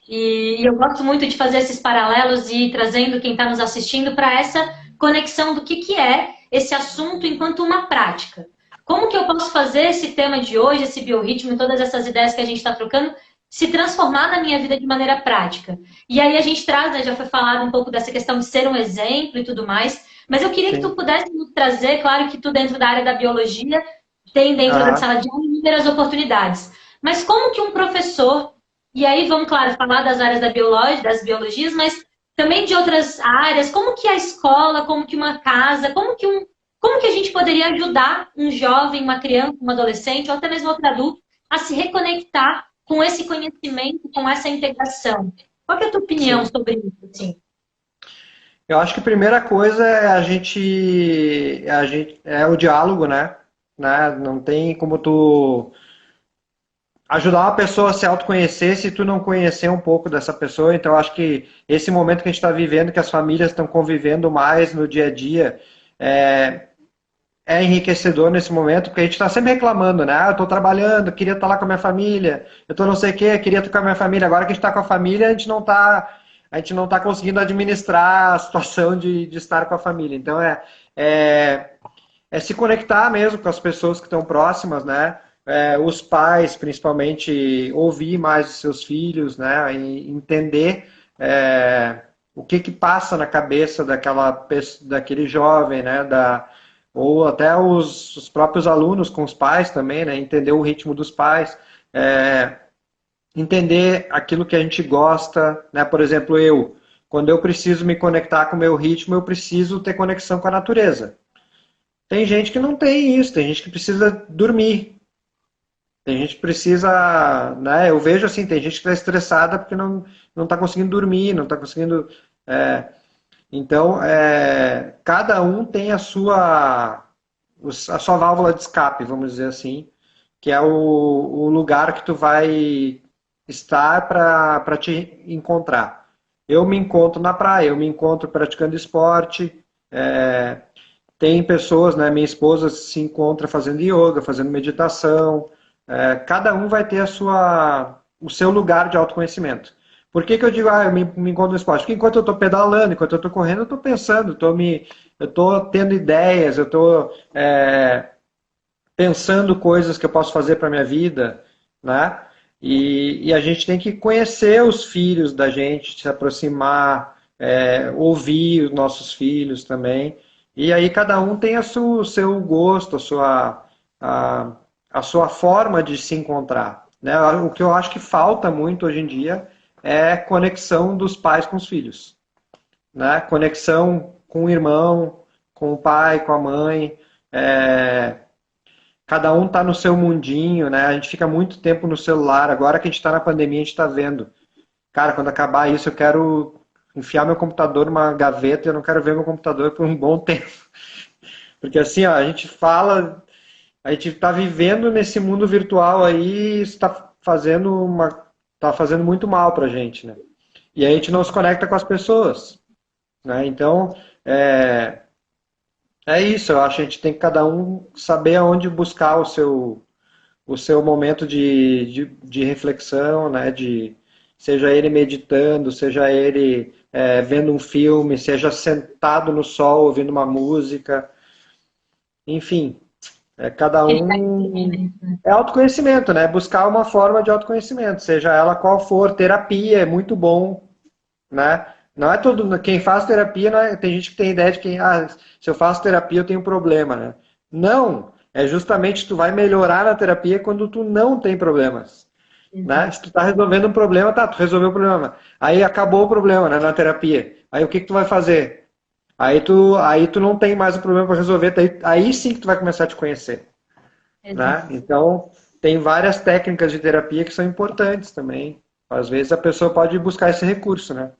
E eu gosto muito de fazer esses paralelos e ir trazendo quem está nos assistindo para essa conexão do que é esse assunto enquanto uma prática. Como que eu posso fazer esse tema de hoje, esse biorritmo e todas essas ideias que a gente está trocando, se transformar na minha vida de maneira prática? E aí a gente traz, né, já foi falado um pouco dessa questão de ser um exemplo e tudo mais, mas eu queria que tu pudesse nos trazer, claro que tu dentro da área da biologia, tem dentro da sala de aula inúmeras oportunidades, mas como que um professor, e aí vamos, claro, falar das áreas das biologias, mas também de outras áreas, como que a escola, como que uma casa, como que a gente poderia ajudar um jovem, uma criança, um adolescente, ou até mesmo outro adulto, a se reconectar com esse conhecimento, com essa integração? Qual que é a tua opinião sobre isso? Assim? Eu acho que a primeira coisa é o diálogo, né? Não tem como tu ajudar uma pessoa a se autoconhecer se tu não conhecer um pouco dessa pessoa. Então, eu acho que esse momento que a gente está vivendo, que as famílias estão convivendo mais no dia a dia, é enriquecedor nesse momento, porque a gente está sempre reclamando, né? Eu estou trabalhando, queria estar lá com a minha família, eu estou não sei o quê, queria estar com a minha família. Agora que a gente está com a família, a gente não está conseguindo administrar a situação de estar com a família. Então, é se conectar mesmo com as pessoas que estão próximas, né? Os pais, principalmente, ouvir mais os seus filhos, né? E entender o que passa na cabeça daquele jovem, né? Ou até os próprios alunos com os pais também, né? Entender o ritmo dos pais, entender aquilo que a gente gosta, né? Por exemplo, quando eu preciso me conectar com o meu ritmo, eu preciso ter conexão com a natureza. Tem gente que não tem isso, tem gente que precisa dormir. Tem gente que precisa, né? Eu vejo assim, tem gente que está estressada porque não está conseguindo dormir, não está conseguindo... Então, cada um tem a sua válvula de escape, vamos dizer assim, que é o lugar que tu vai estar para te encontrar. Eu me encontro na praia, eu me encontro praticando esporte, tem pessoas, né, minha esposa se encontra fazendo yoga, fazendo meditação, cada um vai ter o seu lugar de autoconhecimento. Por que eu digo, eu me encontro no esporte? Porque enquanto eu estou pedalando, enquanto eu estou correndo, eu estou pensando, eu estou tendo ideias, eu estou pensando coisas que eu posso fazer para a minha vida, né? E a gente tem que conhecer os filhos da gente, se aproximar, ouvir os nossos filhos também. E aí cada um tem o seu gosto, a sua forma de se encontrar, né? O que eu acho que falta muito hoje em dia é conexão dos pais com os filhos, né? Conexão com o irmão, com o pai, com a mãe. Cada um está no seu mundinho, né? A gente fica muito tempo no celular. Agora que a gente está na pandemia, a gente está vendo. Cara, quando acabar isso, eu quero enfiar meu computador numa gaveta e eu não quero ver meu computador por um bom tempo. Porque assim, ó, a gente fala, a gente está vivendo nesse mundo virtual aí, e isso tá fazendo muito mal pra gente, né? E a gente não se conecta com as pessoas, né? Então, é, é isso, eu acho que a gente tem que cada um saber aonde buscar o seu momento de reflexão, né? Seja ele meditando, seja ele vendo um filme, seja sentado no sol ouvindo uma música, enfim, cada Ele vai um entendendo, né? é autoconhecimento, né? Buscar uma forma de autoconhecimento, seja ela qual for, terapia é muito bom, né? Não é todo quem faz terapia, tem gente que tem ideia de que se eu faço terapia eu tenho problema, né? Não, é justamente tu vai melhorar na terapia quando tu não tem problemas, né? Exato. Se tu tá resolvendo um problema, tá, tu resolveu o problema. Aí acabou o problema, né, na terapia. Aí o que que tu vai fazer? Aí tu não tem mais o problema para resolver, aí sim que tu vai começar a te conhecer, né? Exato. Então, tem várias técnicas de terapia que são importantes também. Às vezes a pessoa pode buscar esse recurso, né?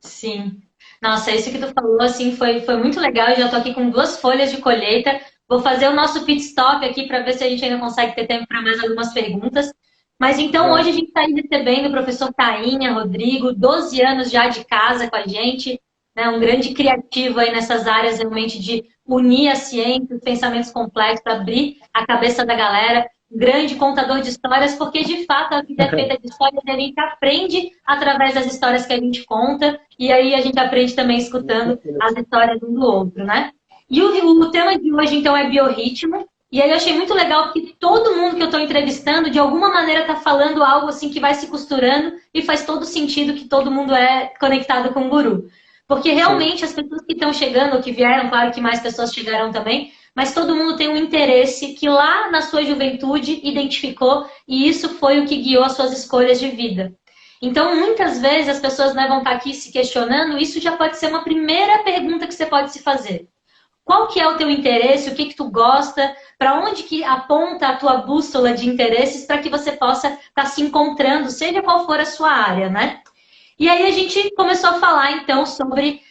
Sim. Nossa, isso que tu falou, assim, foi muito legal. Eu já tô aqui com 2 folhas de colheita. Vou fazer o nosso pit stop aqui para ver se a gente ainda consegue ter tempo para mais algumas perguntas. Mas então, hoje a Vamos. gente está aí recebendo o professor Tainha Rodrigo, 12 anos já de casa com a gente, né? Um grande criativo aí nessas áreas realmente de unir a ciência, os pensamentos complexos, abrir a cabeça da galera. Um grande contador de histórias, porque de fato a vida é feita de histórias e a gente aprende através das histórias que a gente conta. E aí a gente aprende também escutando as histórias um do outro, né? E o tema de hoje, então, é biorritmo. E aí eu achei muito legal porque todo mundo que eu estou entrevistando, de alguma maneira, está falando algo assim que vai se costurando e faz todo sentido que todo mundo é conectado com o guru. Porque Sim. realmente as pessoas que estão chegando, ou que vieram, claro que mais pessoas chegarão também, mas todo mundo tem um interesse que lá na sua juventude identificou e isso foi o que guiou as suas escolhas de vida. Então, muitas vezes as pessoas vão estar aqui se questionando, isso já pode ser uma primeira pergunta que você pode se fazer. Qual que é o teu interesse, o que que tu gosta, para onde que aponta a tua bússola de interesses para que você possa estar se encontrando, seja qual for a sua área, né? E aí a gente começou a falar então sobre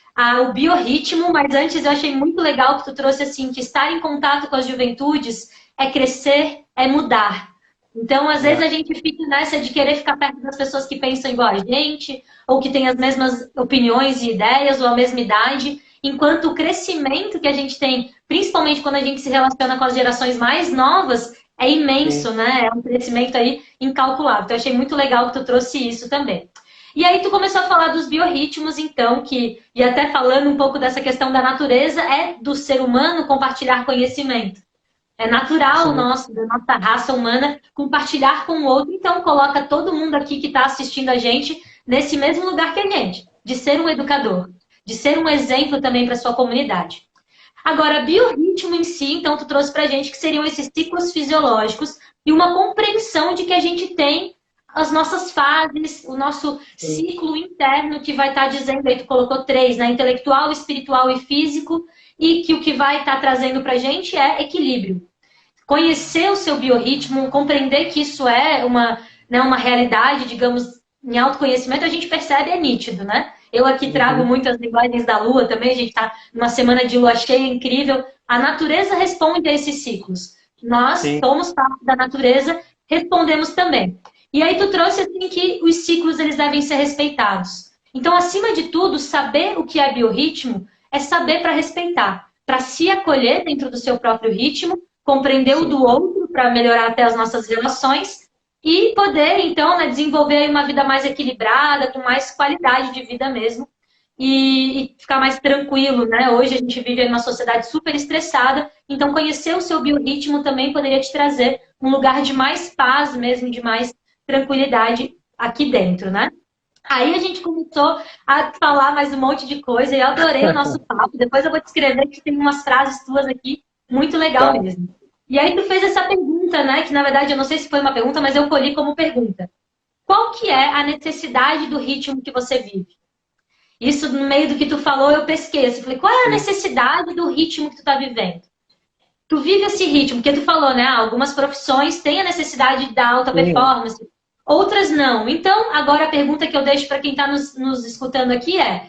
o biorritmo, mas antes eu achei muito legal que tu trouxe assim, que estar em contato com as juventudes é crescer, é mudar. Então, às vezes, É. a gente fica nessa de querer ficar perto das pessoas que pensam igual a gente, ou que têm as mesmas opiniões e ideias, ou a mesma idade, enquanto o crescimento que a gente tem, principalmente quando a gente se relaciona com as gerações mais novas, é Sim. imenso, né? É um crescimento aí incalculável. Então, eu achei muito legal que tu trouxe isso também. E aí tu começou a falar dos biorritmos, então, e até falando um pouco dessa questão da natureza, é do ser humano compartilhar conhecimento. É natural Sim. nosso, da nossa raça humana, compartilhar com o outro. Então, coloca todo mundo aqui que está assistindo a gente nesse mesmo lugar que a gente, de ser um educador, de ser um exemplo também para sua comunidade. Agora, biorritmo em si, então, tu trouxe para a gente que seriam esses ciclos fisiológicos e uma compreensão de que a gente tem as nossas fases, o nosso Sim. ciclo interno que vai estar dizendo, aí tu colocou 3, né? Intelectual, espiritual e físico, e que o que vai estar trazendo para a gente é equilíbrio. Conhecer o seu biorritmo, compreender que isso é uma realidade, digamos, em autoconhecimento, a gente percebe, é nítido, né? Eu aqui trago Uhum. muitas linguagens da Lua também, a gente está numa semana de Lua cheia incrível. A natureza responde a esses ciclos. Nós Sim. somos parte da natureza, respondemos também. E aí tu trouxe assim que os ciclos eles devem ser respeitados. Então, acima de tudo, saber o que é biorritmo é saber para respeitar, para se acolher dentro do seu próprio ritmo, compreender o Sim. do outro para melhorar até as nossas relações e poder, então, né, desenvolver uma vida mais equilibrada, com mais qualidade de vida mesmo e ficar mais tranquilo, né? Hoje a gente vive em uma sociedade super estressada, então conhecer o seu biorritmo também poderia te trazer um lugar de mais paz mesmo, de mais tranquilidade aqui dentro, né? Aí a gente começou a falar mais um monte de coisa e eu adorei o nosso papo. Depois eu vou te escrever que tem umas frases tuas aqui muito legal Tá. mesmo. E aí tu fez essa pergunta, né? Que na verdade eu não sei se foi uma pergunta, mas eu colhi como pergunta. Qual que é a necessidade do ritmo que você vive? Isso no meio do que tu falou, eu pesquei. Eu falei, qual é a Sim. necessidade do ritmo que tu tá vivendo? Tu vive esse ritmo, porque tu falou, né? Algumas profissões têm a necessidade da alta Sim. performance, outras não. Então, agora a pergunta que eu deixo para quem está nos escutando aqui é: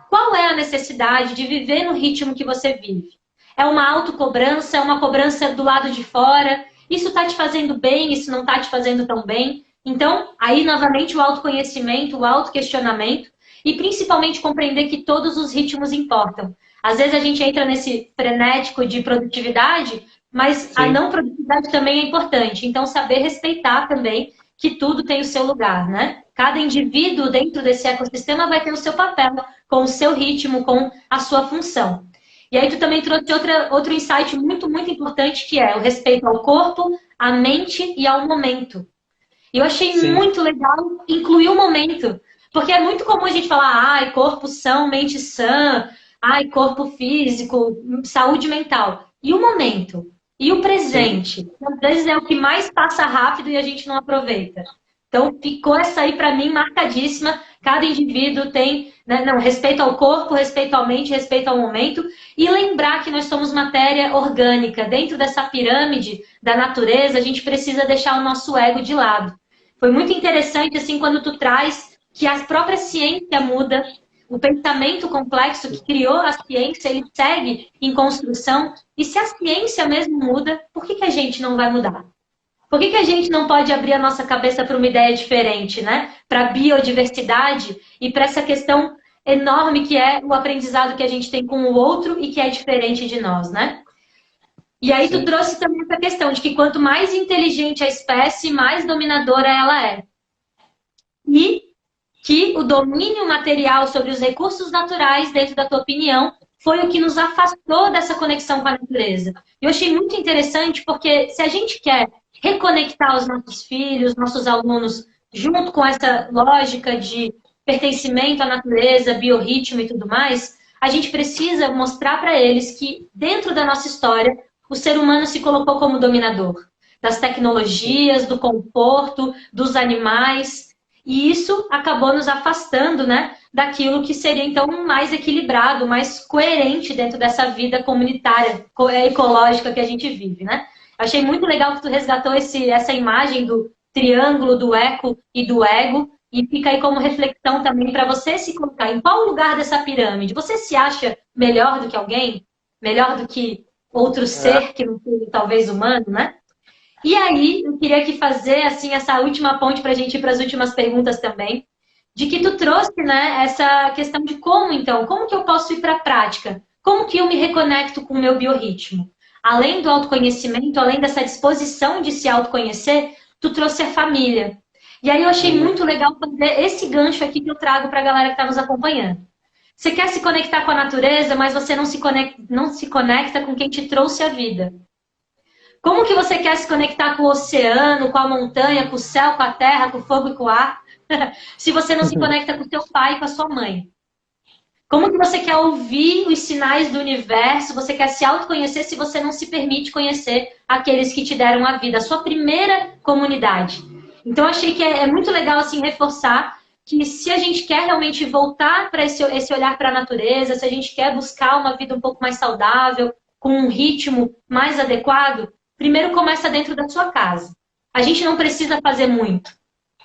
qual é a necessidade de viver no ritmo que você vive? É uma autocobrança, é uma cobrança do lado de fora. Isso está te fazendo bem, isso não está te fazendo tão bem. Então, aí novamente o autoconhecimento, o autoquestionamento e principalmente compreender que todos os ritmos importam. Às vezes a gente entra nesse frenético de produtividade, mas a Sim, não produtividade também é importante. Então, saber respeitar também que tudo tem o seu lugar, né? Cada indivíduo dentro desse ecossistema vai ter o seu papel, com o seu ritmo, com a sua função. E aí tu também trouxe outro insight muito, muito importante, que é o respeito ao corpo, à mente e ao momento. E eu achei sim, muito legal incluir o momento, porque é muito comum a gente falar, ai, corpo são, mente sã, ai, corpo físico, saúde mental. E o momento? E o sim. presente? Às vezes é o que mais passa rápido e a gente não aproveita. Então, ficou essa aí para mim marcadíssima. Cada indivíduo tem, né, não, respeito ao corpo, respeito à mente, respeito ao momento. E lembrar que nós somos matéria orgânica. Dentro dessa pirâmide da natureza, a gente precisa deixar o nosso ego de lado. Foi muito interessante, assim, quando tu traz que a própria ciência muda, o pensamento complexo que criou a ciência, ele segue em construção. E se a ciência mesmo muda, por que a gente não vai mudar? Por que a gente não pode abrir a nossa cabeça para uma ideia diferente, né? Para a biodiversidade e para essa questão enorme que é o aprendizado que a gente tem com o outro e que é diferente de nós, né? E aí tu Sim. trouxe também essa questão de que quanto mais inteligente a espécie, mais dominadora ela é. E que o domínio material sobre os recursos naturais, dentro da tua opinião, foi o que nos afastou dessa conexão com a natureza. Eu achei muito interessante porque se a gente quer reconectar os nossos filhos, nossos alunos, junto com essa lógica de pertencimento à natureza, biorritmo e tudo mais, a gente precisa mostrar para eles que, dentro da nossa história, o ser humano se colocou como dominador das tecnologias, do conforto, dos animais. E isso acabou nos afastando, né, daquilo que seria, então, mais equilibrado, mais coerente dentro dessa vida comunitária, ecológica que a gente vive, né? Achei muito legal que tu resgatou essa imagem do triângulo, do eco e do ego, e fica aí como reflexão também para você se colocar em qual lugar dessa pirâmide. Você se acha melhor do que alguém? Melhor do que outro É, ser que não seja talvez humano, né? E aí, eu queria aqui fazer assim essa última ponte para a gente ir para as últimas perguntas também, de que tu trouxe, né, essa questão de como, então, como que eu posso ir para a prática? Como que eu me reconecto com o meu biorritmo? Além do autoconhecimento, além dessa disposição de se autoconhecer, tu trouxe a família. E aí eu achei uhum. muito legal fazer esse gancho aqui que eu trago para a galera que está nos acompanhando. Você quer se conectar com a natureza, mas você não se conecta com quem te trouxe a vida. Como que você quer se conectar com o oceano, com a montanha, com o céu, com a terra, com o fogo e com o ar, se você não se conecta com o seu pai e com a sua mãe? Como que você quer ouvir os sinais do universo, você quer se autoconhecer se você não se permite conhecer aqueles que te deram a vida, a sua primeira comunidade? Então, achei que é muito legal assim reforçar que se a gente quer realmente voltar para esse olhar para a natureza, se a gente quer buscar uma vida um pouco mais saudável, com um ritmo mais adequado, primeiro começa dentro da sua casa. A gente não precisa fazer muito.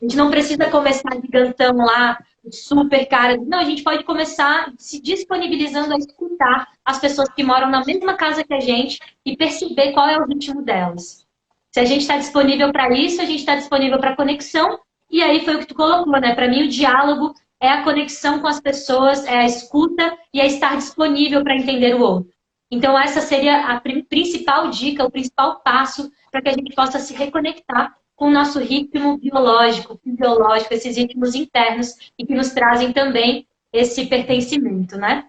A gente não precisa começar gigantão lá, super cara. Não, a gente pode começar se disponibilizando a escutar as pessoas que moram na mesma casa que a gente e perceber qual é o ritmo delas. Se a gente está disponível para isso, a gente está disponível para conexão. E aí foi o que tu colocou, né? Para mim, o diálogo é a conexão com as pessoas, é a escuta e é estar disponível para entender o outro. Então, essa seria a principal dica, o principal passo para que a gente possa se reconectar com o nosso ritmo biológico, fisiológico, esses ritmos internos e que nos trazem também esse pertencimento, né?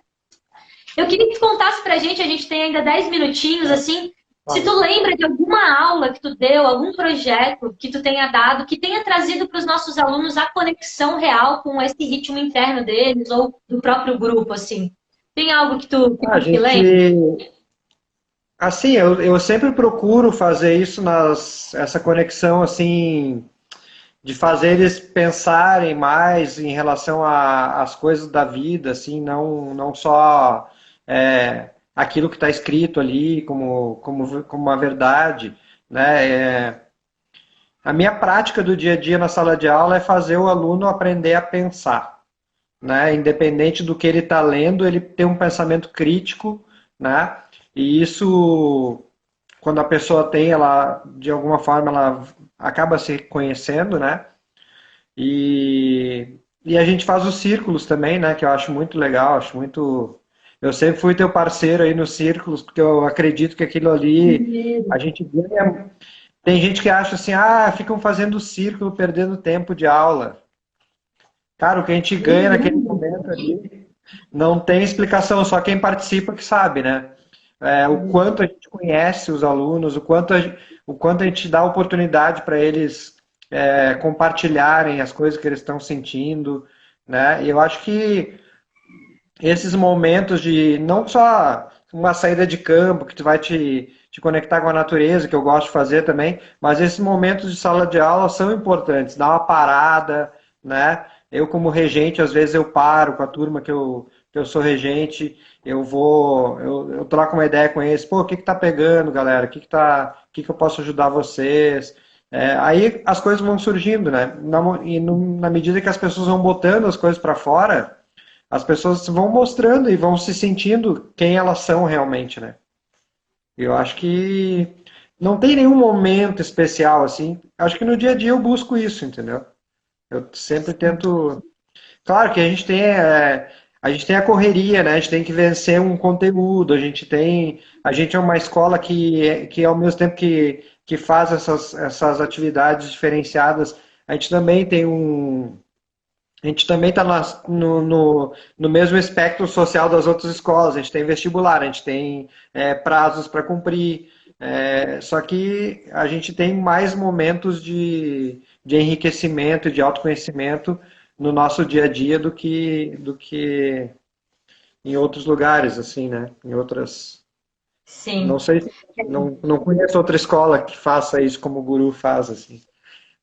Eu queria que tu contasse pra gente, a gente tem ainda 10 minutinhos, assim, se tu lembra de alguma aula que tu deu, algum projeto que tu tenha dado, que tenha trazido para os nossos alunos a conexão real com esse ritmo interno deles ou do próprio grupo, assim. Tem algo que A tu se lembra? gente, assim, eu sempre procuro fazer isso essa conexão assim de fazer eles pensarem mais em relação às coisas da vida, assim, não só aquilo que está escrito ali como uma verdade, né? A minha prática do dia a dia na sala de aula é fazer o aluno aprender a pensar, né? Independente do que ele está lendo, ele tem um pensamento crítico, né? E isso, quando a pessoa tem, ela, de alguma forma, ela acaba se conhecendo, né? E a gente faz os círculos também, né? Que eu acho muito legal, acho muito. Eu sempre fui teu parceiro aí nos círculos, porque eu acredito que aquilo ali a gente ganha. Tem gente que acha assim, ah, ficam fazendo círculo, perdendo tempo de aula. Cara, o que a gente ganha naquele momento ali não tem explicação, só quem participa que sabe, né? O quanto a gente conhece os alunos, o quanto a gente dá oportunidade para eles compartilharem as coisas que eles estão sentindo, né? E eu acho que esses momentos de não só uma saída de campo que tu vai te conectar com a natureza, que eu gosto de fazer também, mas esses momentos de sala de aula são importantes, dar uma parada, né? Eu como regente, às vezes eu paro com a turma que eu sou regente, eu troco uma ideia com eles, pô, o que que tá pegando, galera? O que que eu posso ajudar vocês? Aí as coisas vão surgindo, né? Na medida que as pessoas vão botando as coisas para fora, as pessoas vão mostrando e vão se sentindo quem elas são realmente, né? Eu acho que não tem nenhum momento especial assim. Acho que no dia a dia eu busco isso, entendeu? Eu sempre tento. Claro que a gente tem a correria, né? A gente tem que vencer um conteúdo. A gente é uma escola que ao mesmo tempo que faz essas atividades diferenciadas, a gente também tem um a gente também está no mesmo espectro social das outras escolas. A gente tem vestibular, a gente tem prazos para cumprir. Só que a gente tem mais momentos de enriquecimento e de autoconhecimento no nosso dia a dia do que em outros lugares, assim, né? Em outras. Não Sim. sei, não conheço outra escola que faça isso como o Guru faz, assim.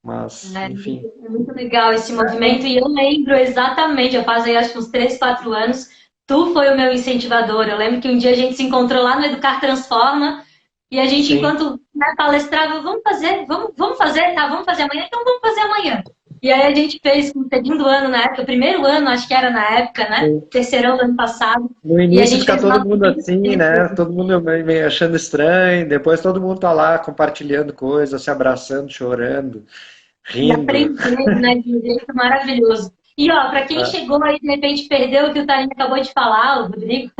Mas, enfim. É muito legal esse movimento e eu lembro exatamente, eu faz aí acho que uns 3, 4 anos, tu foi o meu incentivador. Eu lembro que um dia a gente se encontrou lá no Educar Transforma e a gente, Sim. enquanto palestrava, vamos fazer, tá, vamos fazer amanhã, então vamos fazer amanhã. E aí a gente fez no segundo ano na época, o primeiro ano, acho que era na época, né? Terceirão do ano passado. No E a início gente fica fez todo uma mundo assim, né? Todo mundo meio achando estranho. Depois todo mundo tá lá compartilhando coisas, se abraçando, chorando, e rindo. aprendendo, né, de um jeito maravilhoso. E ó, para quem É, chegou aí de repente perdeu o que o Tarim acabou de falar, o Rodrigo,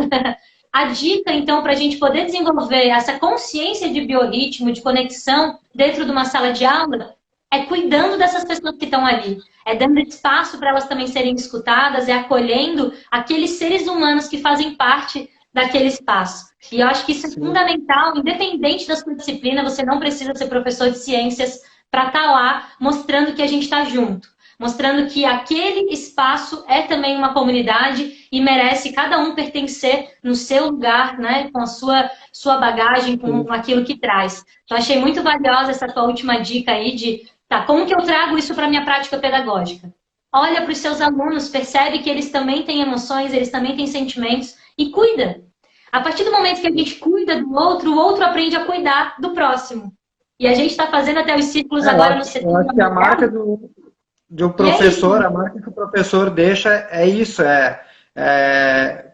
a dica então para a gente poder desenvolver essa consciência de biorritmo, de conexão dentro de uma sala de aula, é cuidando dessas pessoas que estão ali, é dando espaço para elas também serem escutadas, é acolhendo aqueles seres humanos que fazem parte daquele espaço. E eu acho que isso é sim, fundamental, independente da sua disciplina, você não precisa ser professor de ciências para estar lá mostrando que a gente está junto, mostrando que aquele espaço é também uma comunidade e merece cada um pertencer no seu lugar, né, com a sua bagagem, com sim. aquilo que traz. Então, achei muito valiosa essa tua última dica aí de, tá, como que eu trago isso para a minha prática pedagógica? Olha para os seus alunos, percebe que eles também têm emoções, eles também têm sentimentos e cuida. A partir do momento que a gente cuida do outro, o outro aprende a cuidar do próximo. E a gente está fazendo até os círculos Eu agora no acho, eu setembro acho que a marca amarelo. de um E é isso. professor, a marca que o professor deixa é isso,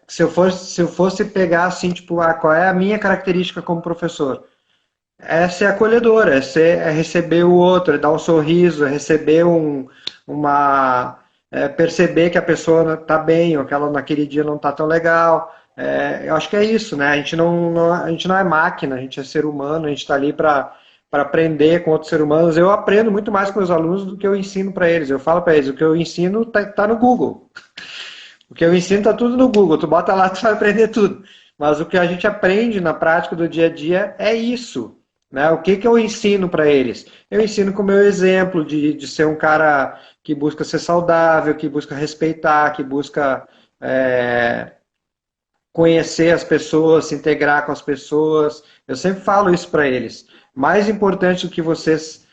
se eu fosse pegar assim, tipo, qual é a minha característica como professor? É ser acolhedor, é receber o outro, é dar um sorriso, é receber perceber que a pessoa está bem ou que ela naquele dia não está tão legal. Eu acho que é isso, né? A gente não é máquina, a gente é ser humano, a gente está ali para aprender com outros seres humanos. Eu aprendo muito mais com meus alunos do que eu ensino para eles. Eu falo para eles, o que eu ensino tá no Google. O que eu ensino tá tudo no Google. Tu bota lá, tu vai aprender tudo. Mas o que a gente aprende na prática do dia a dia é isso. Né? O que eu ensino para eles? Eu ensino com o meu exemplo de ser um cara que busca ser saudável, que busca respeitar, que busca conhecer as pessoas, se integrar com as pessoas. Eu sempre falo isso para eles. Mais importante do que vocês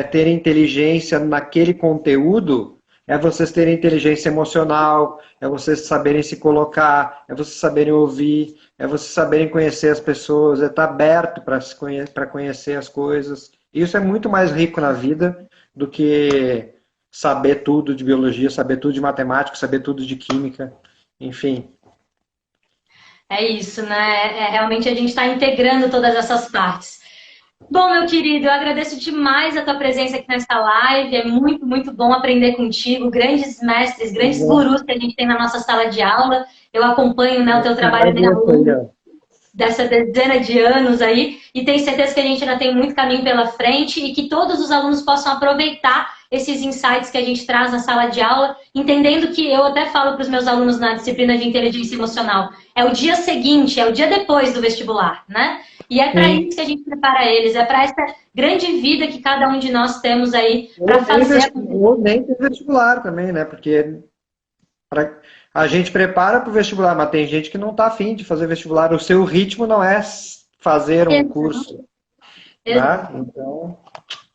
terem inteligência naquele conteúdo é vocês terem inteligência emocional, é vocês saberem se colocar, é vocês saberem ouvir, é vocês saberem conhecer as pessoas, é estar aberto para conhecer as coisas. Isso é muito mais rico na vida do que saber tudo de biologia, saber tudo de matemática, saber tudo de química, enfim. É isso, né? Realmente a gente está integrando todas essas partes. Bom, meu querido, eu agradeço demais a tua presença aqui nessa live. É muito, muito bom aprender contigo. Grandes mestres, grandes Bom, gurus que a gente tem na nossa sala de aula. Eu acompanho, né, o eu teu te trabalho de agradeço aí, aluno ó. dessa dezena de anos aí, e tenho certeza que a gente ainda tem muito caminho pela frente e que todos os alunos possam aproveitar esses insights que a gente traz na sala de aula, entendendo que eu até falo para os meus alunos na disciplina de inteligência emocional, é o dia seguinte, é o dia depois do vestibular, né? E é para Sim. isso que a gente prepara eles, é para essa grande vida que cada um de nós temos aí para fazer acontecer. Ou nem tem vestibular também, né? Porque a gente prepara para o vestibular, mas tem gente que não está afim de fazer vestibular. O seu ritmo não é fazer um curso, né? Então,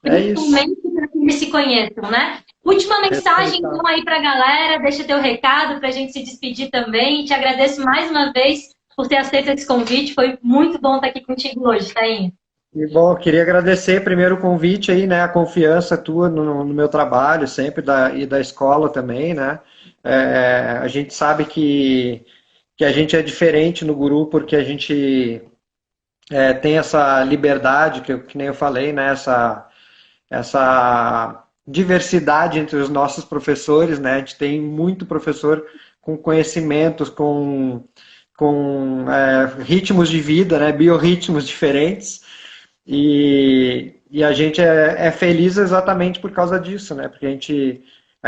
é isso. Principalmente para que eles se conheçam, né? Última mensagem, Respeitar. então, aí para a galera, deixa teu recado para a gente se despedir também. Te agradeço mais uma vez por ter aceito esse convite. Foi muito bom estar aqui contigo hoje, Tainha. E, bom, eu queria agradecer primeiro o convite aí, né? A confiança tua no meu trabalho, sempre, e da escola também, né? A gente sabe que a gente é diferente no Guru porque a gente tem essa liberdade, que nem eu falei, né? Essa diversidade entre os nossos professores, né? A gente tem muito professor com conhecimentos, com ritmos de vida, né? Biorritmos diferentes. E a gente é feliz exatamente por causa disso, né? Porque a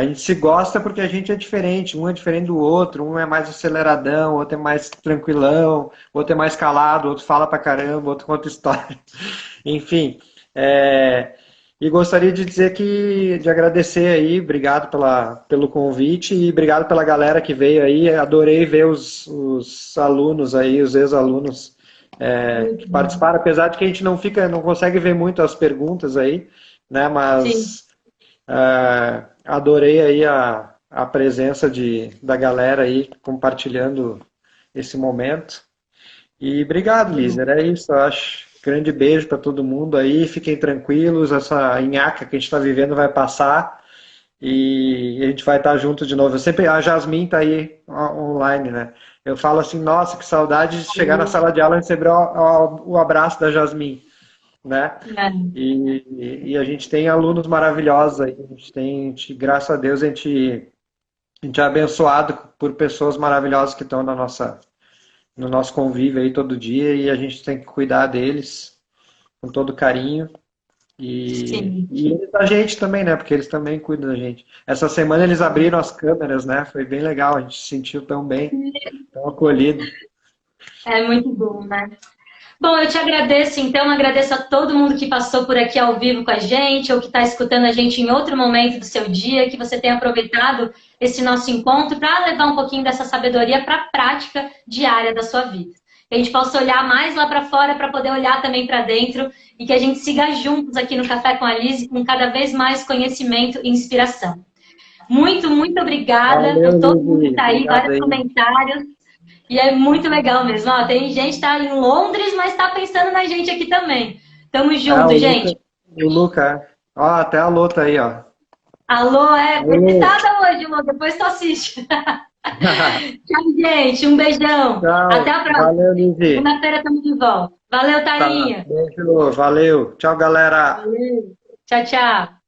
gente se gosta porque a gente é diferente, um é diferente do outro, um é mais aceleradão, outro é mais tranquilão, outro é mais calado, outro fala pra caramba, outro conta história. Enfim, e gostaria de dizer de agradecer aí, obrigado pelo convite e obrigado pela galera que veio aí. Adorei ver os alunos aí, os ex-alunos que participaram, apesar de que a gente não consegue ver muito as perguntas aí, né? Sim. Mas adorei aí a presença da galera aí compartilhando esse momento. E obrigado, Liz. Era isso, eu acho. Grande beijo para todo mundo aí. Fiquem tranquilos. Essa nhaca que a gente está vivendo vai passar e a gente vai estar junto de novo. A Jasmine está aí online, né? Eu falo assim, nossa, que saudade de chegar na sala de aula e receber o abraço da Jasmine, né? E a gente tem alunos maravilhosos aí. Graças a Deus, a gente é abençoado por pessoas maravilhosas que estão no nosso convívio aí todo dia e a gente tem que cuidar deles com todo carinho Sim. e eles da gente também, né? Porque eles também cuidam da gente. Essa semana eles abriram as câmeras, né? Foi bem legal, a gente se sentiu tão bem, tão acolhido. É muito bom, né? Bom, eu te agradeço, então, agradeço a todo mundo que passou por aqui ao vivo com a gente, ou que está escutando a gente em outro momento do seu dia, que você tenha aproveitado esse nosso encontro para levar um pouquinho dessa sabedoria para a prática diária da sua vida. Que a gente possa olhar mais lá para fora para poder olhar também para dentro e que a gente siga juntos aqui no Café com a Liz com cada vez mais conhecimento e inspiração. Muito, muito obrigada por Valeu, todo mundo que Lili. está aí, Obrigado vários aí. comentários. E é muito legal mesmo. Ó, tem gente que está em Londres, mas está pensando na gente aqui também. Tamo junto, gente. O Luca. Ó, até a Lô tá aí, ó. Alô, foi Alô. citada hoje, Lô. Depois tu assiste. Tchau, gente. Um beijão. Até Tchau. a próxima. Valeu, Lili. Segunda-feira estamos de volta. Valeu, Tá. Tainha. Beijo. Valeu. Tchau, galera. Valeu. Tchau, tchau.